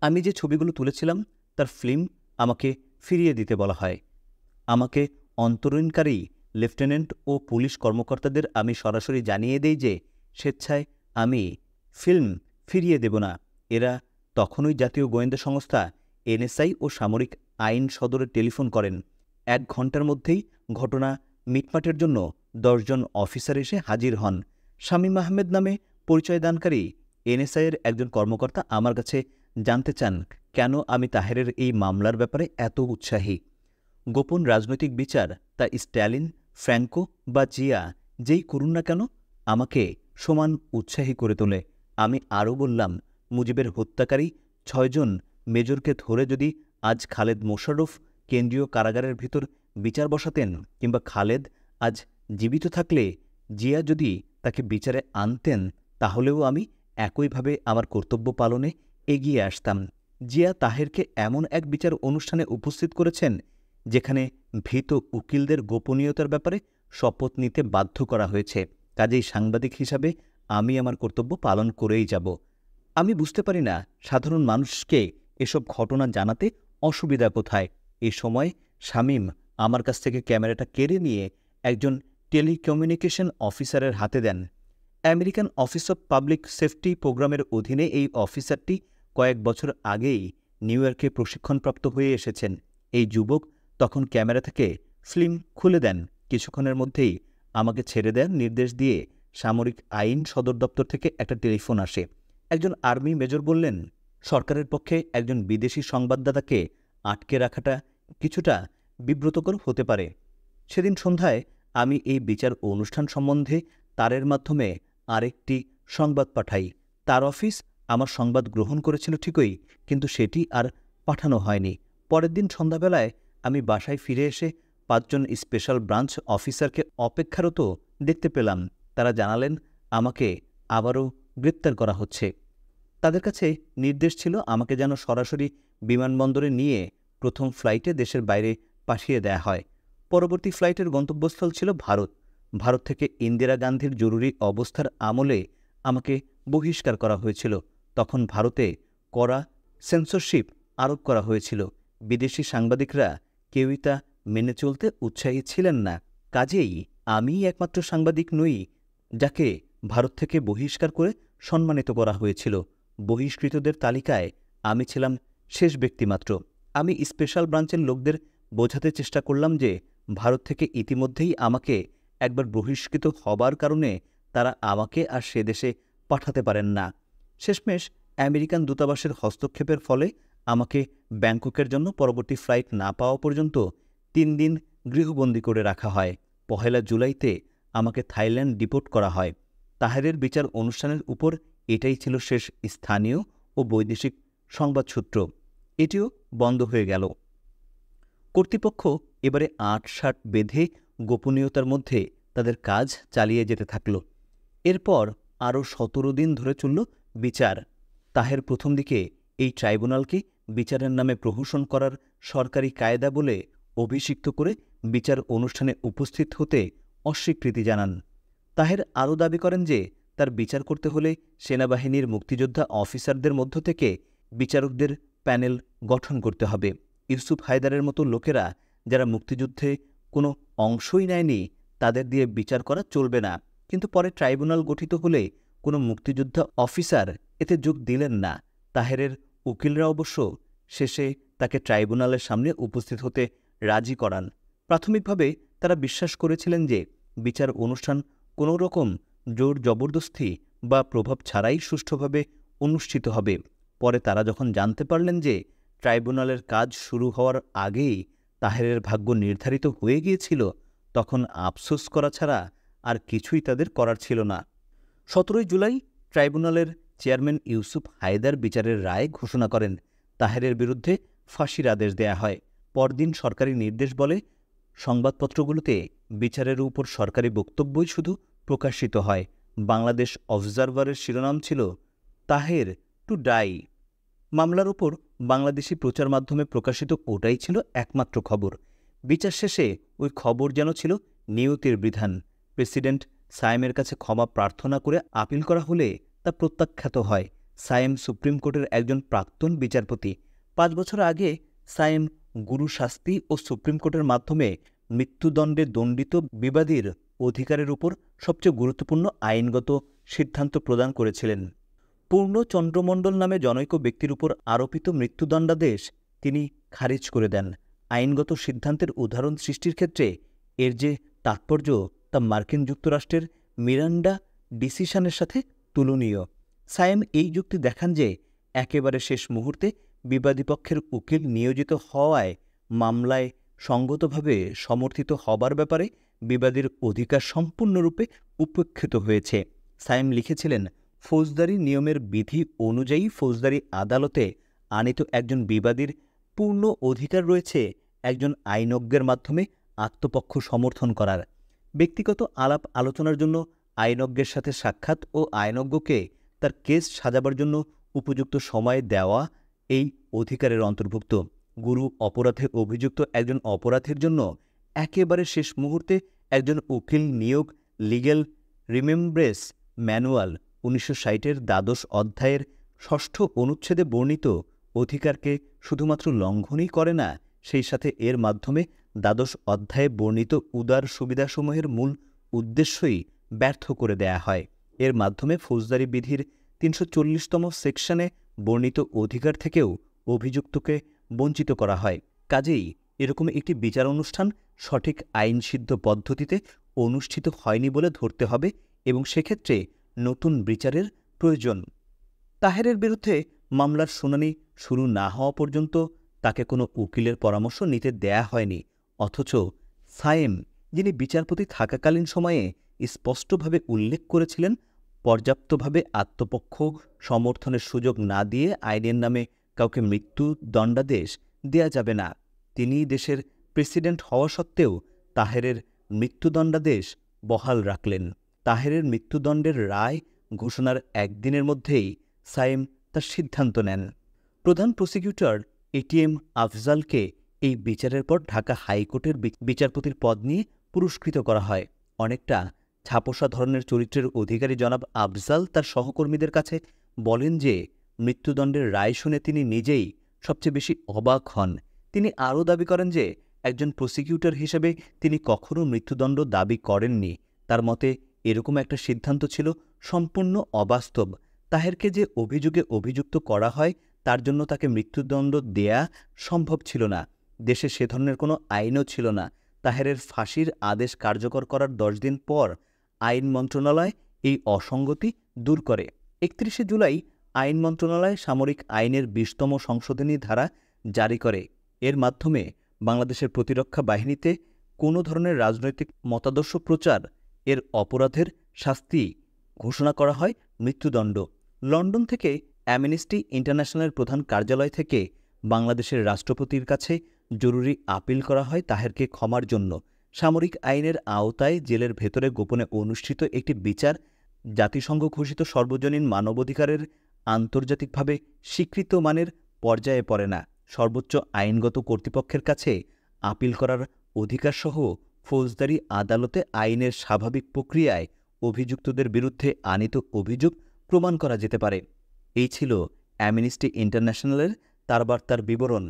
আমি যে ছবিগুলো তুলেছিলাম তার ফিল্ম আমাকে ফিরিয়ে দিতে বলা হয়। আমাকে অন্তরীণকারী লেফটেন্যান্ট ও পুলিশ কর্মকর্তাদের আমি সরাসরি জানিয়ে দেই যে স্বেচ্ছায় আমি ফিল্ম ফিরিয়ে দেব না। এরা তখনই জাতীয় গোয়েন্দা সংস্থা এনএসআই ও সামরিক আইন সদরে টেলিফোন করেন। 1 ঘণ্টার মধ্যেই ঘটনা মিটমাটের জন্য 10 জন অফিসার এসে হাজির হন। শামীম আহমেদ নামে পরিচয়দানকারী এনএসআইয়ের একজন কর্মকর্তা আমার কাছে জানতে চান কেন আমি তাহেরের এই মামলার ব্যাপারে এত উৎসাহী। গোপন রাজনৈতিক বিচার তা স্ট্যালিন, ফ্র্যাঙ্কো বা জিয়া যেই করুন না কেন আমাকে সমান উৎসাহী করে তোলে। আমি আরও বললাম, মুজিবের হত্যাকারী 6 জন মেজরকে ধরে যদি আজ খালেদ মোশাররফ কেন্দ্রীয় কারাগারের ভিতর বিচার বসাতেন, কিংবা খালেদ আজ জীবিত থাকলে জিয়া যদি তাকে বিচারে আনতেন, তাহলেও আমি একইভাবে আমার কর্তব্য পালনে এগিয়ে আসতাম। জিয়া তাহেরকে এমন এক বিচার অনুষ্ঠানে উপস্থিত করেছেন যেখানে ভীত উকিলদের গোপনীয়তার ব্যাপারে শপথ নিতে বাধ্য করা হয়েছে। কাজেই সাংবাদিক হিসাবে আমি আমার কর্তব্য পালন করেই যাব। আমি বুঝতে পারি না সাধারণ মানুষকে এসব ঘটনা জানাতে অসুবিধা কোথায়। এই সময় শামীম আমার কাছ থেকে ক্যামেরাটা কেড়ে নিয়ে একজন টেলিকমিউনিকেশন অফিসারের হাতে দেন। American office of public safety প্রোগ্রামের অধীনে এই অফিসারটি কয়েক বছর আগেই নিউ ইয়র্কে প্রশিক্ষণপ্রাপ্ত হয়ে এসেছেন। এই যুবক তখন ক্যামেরা থেকে ফিল্ম খুলে দেন। কিছুক্ষণের মধ্যেই আমাকে ছেড়ে দেন নির্দেশ দিয়ে সামরিক আইন সদর দপ্তর থেকে একটা টেলিফোন আসে। একজন আর্মি মেজর বললেন, সরকারের পক্ষে একজন বিদেশি সংবাদদাতাকে আটকে রাখাটা কিছুটা বিব্রতকর হতে পারে। সেদিন সন্ধ্যায় আমি এই বিচার অনুষ্ঠান সম্বন্ধে তারের মাধ্যমে আরেকটি সংবাদ পাঠাই। তার অফিস আমার সংবাদ গ্রহণ করেছিল ঠিকই, কিন্তু সেটি আর পাঠানো হয়নি। পরের দিন সন্ধ্যাবেলায় আমি বাসায় ফিরে এসে 5 জন স্পেশাল ব্রাঞ্চ অফিসারকে অপেক্ষারত দেখতে পেলাম। তারা জানালেন আমাকে আবারও গ্রেপ্তার করা হচ্ছে। তাদের কাছে নির্দেশ ছিল আমাকে যেন সরাসরি বিমানবন্দরে নিয়ে প্রথম ফ্লাইটে দেশের বাইরে পাঠিয়ে দেয়া হয়। পরবর্তী ফ্লাইটের গন্তব্যস্থল ছিল ভারত। ভারত থেকে ইন্দিরা গান্ধীর জরুরি অবস্থার আমলে আমাকে বহিষ্কার করা হয়েছিল। তখন ভারতে কড়া সেন্সরশিপ আরোপ করা হয়েছিল। বিদেশি সাংবাদিকরা কেউই তা মেনে চলতে উৎসাহী ছিলেন না। কাজেই আমিই একমাত্র সাংবাদিক নই যাকে ভারত থেকে বহিষ্কার করে সম্মানিত করা হয়েছিল। বহিষ্কৃতদের তালিকায় আমি ছিলাম শেষ ব্যক্তিমাত্র। আমি স্পেশাল ব্রাঞ্চের লোকদের বোঝাতে চেষ্টা করলাম যে ভারত থেকে ইতিমধ্যেই আমাকে একবার বহিষ্কৃত হবার কারণে তারা আমাকে আর সে দেশে পাঠাতে পারেন না। শেষমেশ আমেরিকান দূতাবাসের হস্তক্ষেপের ফলে আমাকে ব্যাংককের জন্য পরবর্তী ফ্লাইট না পাওয়া পর্যন্ত 3 দিন গৃহবন্দী করে রাখা হয়। 1 জুলাইতে আমাকে থাইল্যান্ড ডিপোর্ট করা হয়। তাহেরের বিচার অনুষ্ঠানের উপর এটাই ছিল শেষ স্থানীয় ও বৈদেশিক সংবাদসূত্র। এটিও বন্ধ হয়ে গেল। কর্তৃপক্ষ এবারে ৮-৬০ বেঁধে গোপনীয়তার মধ্যে তাদের কাজ চালিয়ে যেতে থাকল। এরপর আরও 17 দিন ধরে চলল বিচার। তাহের প্রথম দিকে এই ট্রাইব্যুনালকে বিচারের নামে প্রহসন করার সরকারি কায়দা বলে অভিষিক্ত করে বিচার অনুষ্ঠানে উপস্থিত হতে অস্বীকৃতি জানান। তাহের আরও দাবি করেন যে তার বিচার করতে হলে সেনাবাহিনীর মুক্তিযোদ্ধা অফিসারদের মধ্য থেকে বিচারকদের প্যানেল গঠন করতে হবে। ইউসুফ হায়দারের মতো লোকেরা যারা মুক্তিযুদ্ধে কোনো অংশই নেয়নি তাদের দিয়ে বিচার করা চলবে না। কিন্তু পরে ট্রাইব্যুনাল গঠিত হলে কোনো মুক্তিযোদ্ধা অফিসার এতে যোগ দিলেন না। তাহেরের উকিলরা অবশ্য শেষে তাকে ট্রাইব্যুনালের সামনে উপস্থিত হতে রাজি করান। প্রাথমিকভাবে তারা বিশ্বাস করেছিলেন যে বিচার অনুষ্ঠান কোনো রকম জোর জবরদস্তি বা প্রভাব ছাড়াই সুষ্ঠুভাবে অনুষ্ঠিত হবে। পরে তারা যখন জানতে পারলেন যে ট্রাইব্যুনালের কাজ শুরু হওয়ার আগেই তাহেরের ভাগ্য নির্ধারিত হয়ে গিয়েছিল, তখন আফসোস করা ছাড়া আর কিছুই তাদের করার ছিল না। 17 জুলাই ট্রাইব্যুনালের চেয়ারম্যান ইউসুফ হায়দার বিচারের রায় ঘোষণা করেন। তাহেরের বিরুদ্ধে ফাঁসির আদেশ দেয়া হয়। পরদিন সরকারি নির্দেশ বলে সংবাদপত্রগুলোতে বিচারের উপর সরকারি বক্তব্যই শুধু প্রকাশিত হয়। বাংলাদেশ অবজারভারের শিরোনাম ছিল তাহের টু ডাই। মামলার ওপর বাংলাদেশি প্রচার মাধ্যমে প্রকাশিত ওটাই ছিল একমাত্র খবর। বিচার শেষে ওই খবর যেন ছিল নিয়তির বিধান। প্রেসিডেন্ট সায়েমের কাছে ক্ষমা প্রার্থনা করে আপিল করা হলে তা প্রত্যাখ্যাত হয়। সায়েম সুপ্রিম কোর্টের একজন প্রাক্তন বিচারপতি। 5 বছর আগে সায়েম গুরু শাস্তি ও সুপ্রিম কোর্টের মাধ্যমে মৃত্যুদণ্ডে দণ্ডিত বিবাদীর অধিকারের উপর সবচেয়ে গুরুত্বপূর্ণ আইনগত সিদ্ধান্ত প্রদান করেছিলেন। পূর্ণ চন্দ্রমণ্ডল নামে জনৈক ব্যক্তির উপর আরোপিত মৃত্যুদণ্ডাদেশ তিনি খারিজ করে দেন। আইনগত সিদ্ধান্তের উদাহরণ সৃষ্টির ক্ষেত্রে এর যে তাৎপর্য তা মার্কিন যুক্তরাষ্ট্রের মিরান্ডা ডিসিশনের সাথে তুলনীয়। সায়েম এই যুক্তি দেখান যে একেবারে শেষ মুহূর্তে বিবাদী পক্ষের উকিল নিয়োজিত হওয়ায় মামলায় সঙ্গতভাবে সমর্থিত হবার ব্যাপারে বিবাদীর অধিকার সম্পূর্ণরূপে উপেক্ষিত হয়েছে। সায়েম লিখেছিলেন, ফৌজদারি নিয়মের বিধি অনুযায়ী ফৌজদারি আদালতে আনীত একজন বিবাদীর পূর্ণ অধিকার রয়েছে একজন আইনজ্ঞের মাধ্যমে আত্মপক্ষ সমর্থন করার। ব্যক্তিগত আলাপ আলোচনার জন্য আইনজ্ঞের সাথে সাক্ষাৎ ও আইনজ্ঞকে তার কেস সাজাবার জন্য উপযুক্ত সময় দেওয়া এই অধিকারের অন্তর্ভুক্ত। গুরু অপরাধে অভিযুক্ত একজন অপরাধীর জন্য একেবারে শেষ মুহূর্তে একজন উকিল নিয়োগ লিগ্যাল রিমেমব্রেস ম্যানুয়াল 1960-এর দ্বাদশ অধ্যায়ের 6ষ্ঠ অনুচ্ছেদে বর্ণিত অধিকারকে শুধুমাত্র লঙ্ঘনই করে না, সেই সাথে এর মাধ্যমে দ্বাদশ অধ্যায়ে বর্ণিত উদার সুবিধাসমূহের মূল উদ্দেশ্যই ব্যর্থ করে দেয়া হয়। এর মাধ্যমে ফৌজদারি বিধির 340তম সেকশনে বর্ণিত অধিকার থেকেও অভিযুক্তকে বঞ্চিত করা হয়। কাজেই এরকম একটি বিচার অনুষ্ঠান সঠিক আইনসিদ্ধ পদ্ধতিতে অনুষ্ঠিত হয়নি বলে ধরতে হবে এবং সেক্ষেত্রে নতুন বিচারের প্রয়োজন। তাহেরের বিরুদ্ধে মামলার শুনানি শুরু না হওয়া পর্যন্ত তাকে কোনো উকিলের পরামর্শ নিতে দেয়া হয়নি। অথচ সায়েম, যিনি বিচারপতি থাকাকালীন সময়ে স্পষ্টভাবে উল্লেখ করেছিলেন পর্যাপ্তভাবে আত্মপক্ষ সমর্থনের সুযোগ না দিয়ে আইনের নামে কাউকে মৃত্যুদণ্ডাদেশ দেয়া যাবে না, তিনি দেশের প্রেসিডেন্ট হওয়া সত্ত্বেও তাহেরের মৃত্যুদণ্ডাদেশ বহাল রাখলেন। তাহেরের মৃত্যুদণ্ডের রায় ঘোষণার একদিনের মধ্যেই সায়েম তার সিদ্ধান্ত নেন। প্রধান প্রসিকিউটর এটিএম আফজালকে এই বিচারের পর ঢাকা হাইকোর্টের বিচারপতির পদ নিয়ে পুরস্কৃত করা হয়। অনেকটা ছাপোষা ধরনের চরিত্রের অধিকারী জনাব আফজাল তার সহকর্মীদের কাছে বলেন যে মৃত্যুদণ্ডের রায় শুনে তিনি নিজেই সবচেয়ে বেশি অবাক হন। তিনি আরও দাবি করেন যে একজন প্রসিকিউটর হিসেবে তিনি কখনও মৃত্যুদণ্ড দাবি করেননি। তার মতে এরকম একটা সিদ্ধান্ত ছিল সম্পূর্ণ অবাস্তব। তাহেরকে যে অভিযোগে অভিযুক্ত করা হয় তার জন্য তাকে মৃত্যুদণ্ড দেয়া সম্ভব ছিল না। দেশে সে ধরনের কোনো আইনও ছিল না। তাহেরের ফাঁসির আদেশ কার্যকর করার 10 দিন পর আইন মন্ত্রণালয় এই অসঙ্গতি দূর করে। 31শে জুলাই আইন মন্ত্রণালয় সামরিক আইনের 20তম সংশোধনী ধারা জারি করে। এর মাধ্যমে বাংলাদেশের প্রতিরক্ষা বাহিনীতে কোনো ধরনের রাজনৈতিক মতাদর্শ প্রচার এর অপরাধের শাস্তি ঘোষণা করা হয় মৃত্যুদণ্ড। লন্ডন থেকে অ্যামনেস্টি ইন্টারন্যাশনালের প্রধান কার্যালয় থেকে বাংলাদেশের রাষ্ট্রপতির কাছে জরুরি আপিল করা হয় তাহেরকে ক্ষমার জন্য। সামরিক আইনের আওতায় জেলের ভেতরে গোপনে অনুষ্ঠিত একটি বিচার জাতিসংঘ ঘোষিত সর্বজনীন মানবাধিকারের আন্তর্জাতিকভাবে স্বীকৃত মানের পর্যায়ে পড়ে না। সর্বোচ্চ আইনগত কর্তৃপক্ষের কাছে আপিল করার অধিকারসহ ফৌজদারি আদালতে আইনের স্বাভাবিক প্রক্রিয়ায় অভিযুক্তদের বিরুদ্ধে আনীত অভিযোগ প্রমাণ করা যেতে পারে। এই ছিল অ্যামনেস্টি ইন্টারন্যাশনালের তার বার্তার বিবরণ।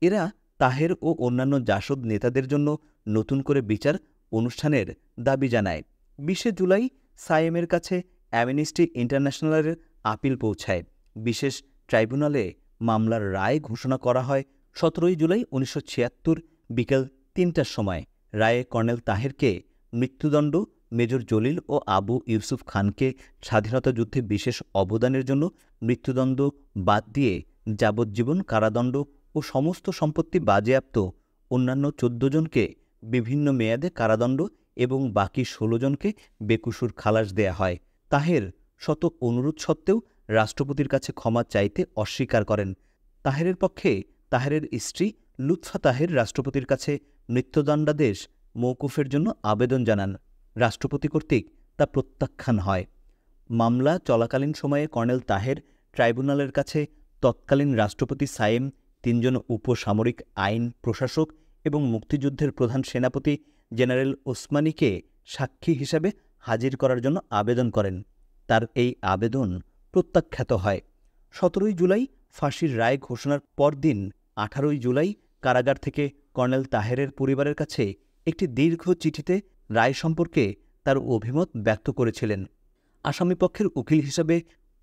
এরা তাহের ও অন্যান্য জাসদ নেতাদের জন্য নতুন করে বিচার অনুষ্ঠানের দাবি জানায়। 20শে জুলাই সায়েমের কাছে অ্যামনেস্টি ইন্টারন্যাশনালের আপিল পৌঁছায়। বিশেষ ট্রাইব্যুনালে মামলার রায় ঘোষণা করা হয় 17 জুলাই 1976 বিকেল 3টার সময়। রায়ে কর্নেল তাহেরকে মৃত্যুদণ্ড, মেজর জলিল ও আবু ইউসুফ খানকে স্বাধীনতা যুদ্ধে বিশেষ অবদানের জন্য মৃত্যুদণ্ড বাদ দিয়ে যাবজ্জীবন কারাদণ্ড ও সমস্ত সম্পত্তি বাজেয়াপ্ত, অন্যান্য 14 জনকে বিভিন্ন মেয়াদে কারাদণ্ড এবং বাকি 16 জনকে বেকসুর খালাস দেয়া হয়। তাহের শত অনুরোধ সত্ত্বেও রাষ্ট্রপতির কাছে ক্ষমা চাইতে অস্বীকার করেন। তাহেরের পক্ষে তাহেরের স্ত্রী লুৎফা তাহের রাষ্ট্রপতির কাছে মৃত্যুদণ্ডাদেশ মওকুফের জন্য আবেদন জানান। রাষ্ট্রপতি কর্তৃক তা প্রত্যাখ্যান হয়। মামলা চলাকালীন সময়ে কর্নেল তাহের ট্রাইব্যুনালের কাছে তৎকালীন রাষ্ট্রপতি সায়েম, 3 জন উপসামরিক আইন প্রশাসক এবং মুক্তিযুদ্ধের প্রধান সেনাপতি জেনারেল ওসমানীকে সাক্ষী হিসাবে হাজির করার জন্য আবেদন করেন। তার এই আবেদন প্রত্যাখ্যাত হয়। 17 জুলাই ফাঁসির রায় ঘোষণার পরদিন 18 জুলাই কারাগার থেকে কর্নেল তাহেরের পরিবারের কাছে একটি দীর্ঘ চিঠিতে রায় সম্পর্কে তার অভিমত ব্যক্ত করেছিলেন। আসামিপক্ষের উকিল হিসাবে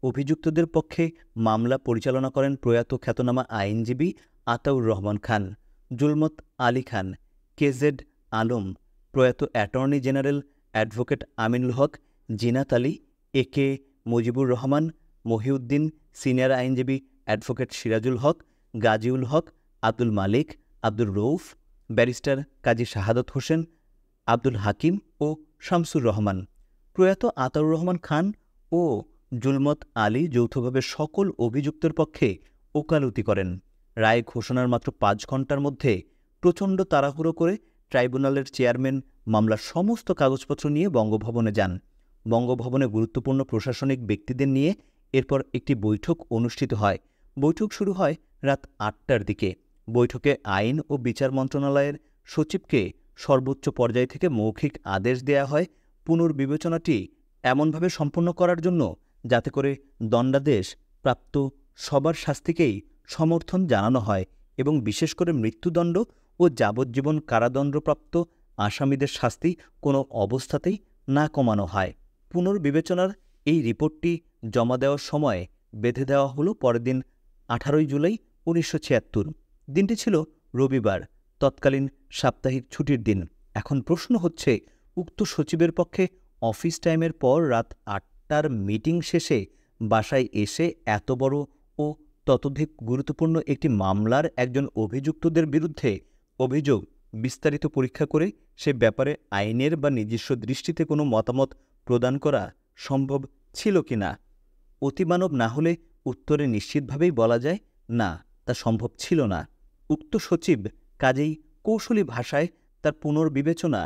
অভিযুক্তদের পক্ষে মামলা পরিচালনা করেন প্রয়াত খ্যাতনামা আইনজীবী আতাউর রহমান খান, জুলমত আলী খান, কেজেড আলম, প্রয়াত অ্যাটর্নি জেনারেল অ্যাডভোকেট আমিনুল হক, জিনাত আলী, একে মুজিবুর রহমান, মহিউদ্দিন, সিনিয়র আইনজীবী অ্যাডভোকেট সিরাজুল হক, গাজীউল হক, আব্দুল মালিক, আব্দুর রউফ, ব্যারিস্টার কাজী শাহাদত হোসেন, আব্দুল হাকিম ও শামসুর রহমান। প্রয়াত আতাউর রহমান খান ও জুলমত আলী যৌথভাবে সকল অভিযুক্তের পক্ষে ওকালতি করেন। রায় ঘোষণার মাত্র 5 ঘণ্টার মধ্যে প্রচণ্ড তাড়াহুড়ো করে ট্রাইব্যুনালের চেয়ারম্যান মামলার সমস্ত কাগজপত্র নিয়ে বঙ্গভবনে যান। বঙ্গভবনে গুরুত্বপূর্ণ প্রশাসনিক ব্যক্তিদের নিয়ে এরপর একটি বৈঠক অনুষ্ঠিত হয়। বৈঠক শুরু হয় রাত 8টার দিকে। বৈঠকে আইন ও বিচার মন্ত্রণালয়ের সচিবকে সর্বোচ্চ পর্যায় থেকে মৌখিক আদেশ দেয়া হয় পুনর্বিবেচনাটি এমনভাবে সম্পন্ন করার জন্য যাতে করে দণ্ডাদেশ প্রাপ্ত সবার শাস্তিকেই সমর্থন জানানো হয় এবং বিশেষ করে মৃত্যুদণ্ড ও যাবজ্জীবন কারাদণ্ডপ্রাপ্ত আসামিদের শাস্তি কোনো অবস্থাতেই না কমানো হয়। পুনর্বিবেচনার এই রিপোর্টটি জমা দেওয়ার সময় বেঁধে দেওয়া হলো পরের দিন 18 জুলাই 1976। দিনটি ছিল রবিবার, তৎকালীন সাপ্তাহিক ছুটির দিন। এখন প্রশ্ন হচ্ছে, উক্ত সচিবের পক্ষে অফিস টাইমের পর রাত 8টার মিটিং শেষে বাসায় এসে এত বড় ও ততোধিক গুরুত্বপূর্ণ একটি মামলার একজন অভিযুক্তদের বিরুদ্ধে অভিযোগ বিস্তারিত পরীক্ষা করে সে ব্যাপারে আইনের বা নিজস্ব দৃষ্টিতে কোনো মতামত প্রদান করা সম্ভব ছিল কি না? অতিমানব না হলে উত্তরে নিশ্চিতভাবেই বলা যায় না, তা সম্ভব ছিল না। উক্ত সচিব কাজেই কৌশলী ভাষায় তার পুনর্বিবেচনা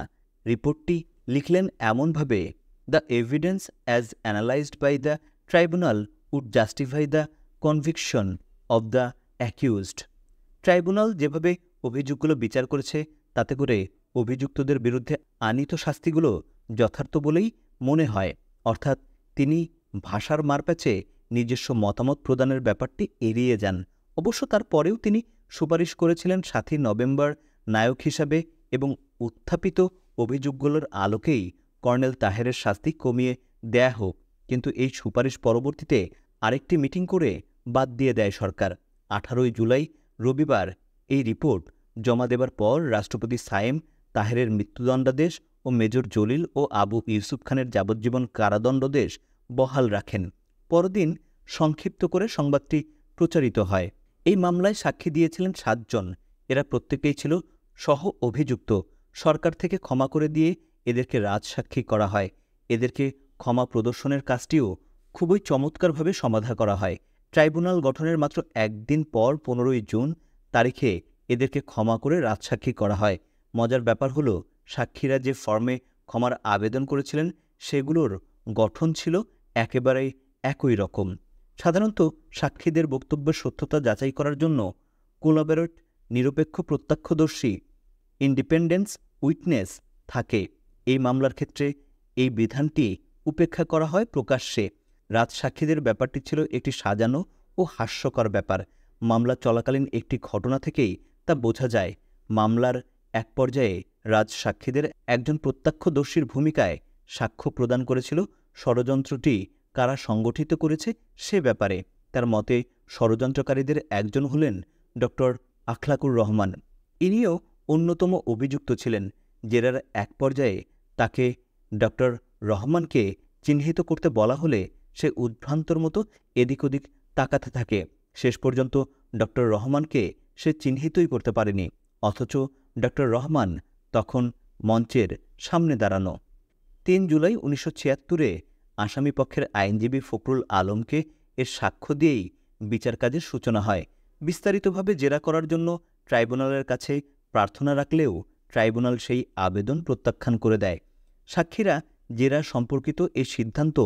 রিপোর্টটি লিখলেন এমনভাবে: the evidence as analysed by the tribunal would justify the conviction of the accused. Tribunal যেভাবে অভিযোগগুলো বিচার করেছে তাতে করে অভিযুক্তদের বিরুদ্ধে আনীত শাস্তিগুলো যথার্থ বলেই মনে হয়। অর্থাৎ তিনি ভাষার মারপ্যাচে নিজস্ব মতামত প্রদানের ব্যাপারটি এড়িয়ে যান। অবশ্য তারপরেও তিনি সুপারিশ করেছিলেন 7ই নভেম্বর নায়ক হিসাবে এবং উত্থাপিত অভিযোগগুলোর আলোকেই কর্নেল তাহেরের শাস্তি কমিয়ে দেয়া হোক, কিন্তু এই সুপারিশ পরবর্তীতে আরেকটি মিটিং করে বাদ দিয়ে দেয় সরকার। 18 জুলাই রবিবার এই রিপোর্ট জমা দেবার পর রাষ্ট্রপতি সায়েম তাহেরের মৃত্যুদণ্ডাদেশ ও মেজর জলিল ও আবু ইউসুফ খানের যাবজ্জীবন কারাদণ্ডাদেশ বহাল রাখেন। পরদিন সংক্ষিপ্ত করে সংবাদটি প্রচারিত হয়। এই মামলায় সাক্ষী দিয়েছিলেন 7 জন। এরা প্রত্যেকেই ছিল সহ অভিযুক্ত। সরকার থেকে ক্ষমা করে দিয়ে এদেরকে রাজসাক্ষী করা হয়। এদেরকে ক্ষমা প্রদর্শনের কাজটিও খুবই চমৎকারভাবে সমাধা করা হয়। ট্রাইব্যুনাল গঠনের মাত্র একদিন পর 15 জুন তারিখে এদেরকে ক্ষমা করে রাজসাক্ষী করা হয়। মজার ব্যাপার হলো, সাক্ষীরা যে ফর্মে ক্ষমার আবেদন করেছিলেন সেগুলোর গঠন ছিল একেবারেই একই রকম। সাধারণত সাক্ষীদের বক্তব্যের সত্যতা যাচাই করার জন্য কোলাবরেট, নিরপেক্ষ প্রত্যক্ষদর্শী, ইন্ডিপেন্ডেন্স উইটনেস থাকে। এই মামলার ক্ষেত্রে এই বিধানটি উপেক্ষা করা হয় প্রকাশ্যে। রাজসাক্ষীদের ব্যাপারটি ছিল একটি সাজানো ও হাস্যকর ব্যাপার। মামলা চলাকালীন একটি ঘটনা থেকেই তা বোঝা যায়। মামলার এক পর্যায়ে রাজসাক্ষীদের একজন প্রত্যক্ষদর্শীর ভূমিকায় সাক্ষ্য প্রদান করেছিল ষড়যন্ত্রটি কারা সংগঠিত করেছে সে ব্যাপারে। তার মতে ষড়যন্ত্রকারীদের একজন হলেন ডক্টর আখলাকুর রহমান। ইনিও অন্যতম অভিযুক্ত ছিলেন। জেরার এক পর্যায়ে তাকে ডক্টর রহমানকে চিহ্নিত করতে বলা হলে সে উদ্ভ্রান্তর মতো এদিক ওদিক তাকাতে থাকে। শেষ পর্যন্ত ডক্টর রহমানকে সে চিহ্নিতই করতে পারেনি, অথচ ডক্টর রহমান তখন মঞ্চের সামনে দাঁড়ানো। 3 জুলাই 1976-এ আসামিপক্ষের আইনজীবী ফখরুল আলমকে এর সাক্ষ্য দিয়েই বিচার কাজের সূচনা হয়। বিস্তারিতভাবে জেরা করার জন্য ট্রাইব্যুনালের কাছে প্রার্থনা রাখলেও ট্রাইব্যুনাল সেই আবেদন প্রত্যাখ্যান করে দেয়। সাক্ষীরা জেরা সম্পর্কিত এই সিদ্ধান্ত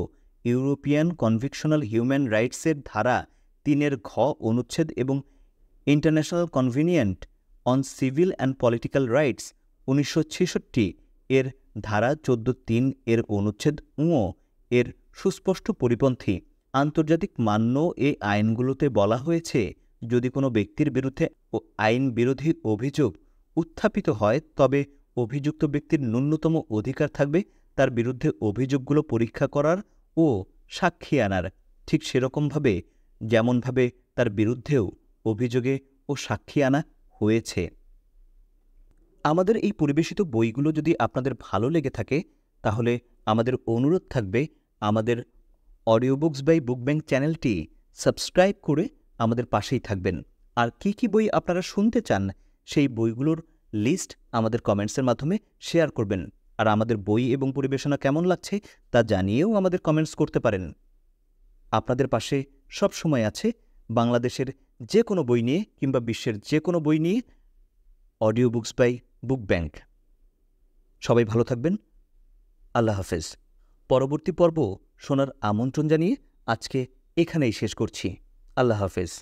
ইউরোপিয়ান কনভিকশনাল হিউম্যান রাইটসের ধারা ৩ ঘ অনুচ্ছেদ এবং international convenient on civil and political rights ১৯৬৬ এর ধারা ১৪(৩) এর অনুচ্ছেদ ঙ এর সুস্পষ্ট পরিপন্থী। আন্তর্জাতিক মান্য এই আইনগুলোতে বলা হয়েছে, যদি কোনো ব্যক্তির বিরুদ্ধে আইন বিরোধী অভিযোগ উত্থাপিত হয় তবে অভিযুক্ত ব্যক্তির ন্যূনতম অধিকার থাকবে তার বিরুদ্ধে অভিযোগগুলো পরীক্ষা করার ও সাক্ষী আনার, ঠিক সেরকমভাবে যেমনভাবে তার বিরুদ্ধেও অভিযোগে ও সাক্ষী আনা হয়েছে। আমাদের এই পরিবেশিত বইগুলো যদি আপনাদের ভালো লেগে থাকে তাহলে আমাদের অনুরোধ থাকবে আমাদের audio books by book bank চ্যানেলটি সাবস্ক্রাইব করে আমাদের পাশেই থাকবেন। আর কি কি বই আপনারা শুনতে চান সেই বইগুলোর লিস্ট আমাদের কমেন্টসের মাধ্যমে শেয়ার করবেন। আর আমাদের বই এবং পরিবেশনা কেমন লাগছে তা জানিয়েও আমাদের কমেন্টস করতে পারেন। আপনাদের পাশে সব সময় আছে বাংলাদেশের যে কোনো বই নিয়ে কিংবা বিশ্বের যে কোনো বই নিয়ে audio books by book bank. সবাই ভালো থাকবেন। আল্লাহ হাফেজ। পরবর্তী পর্ব শোনার আমন্ত্রণ জানিয়ে আজকে এখানেই শেষ করছি। আল্লাহ হাফেজ।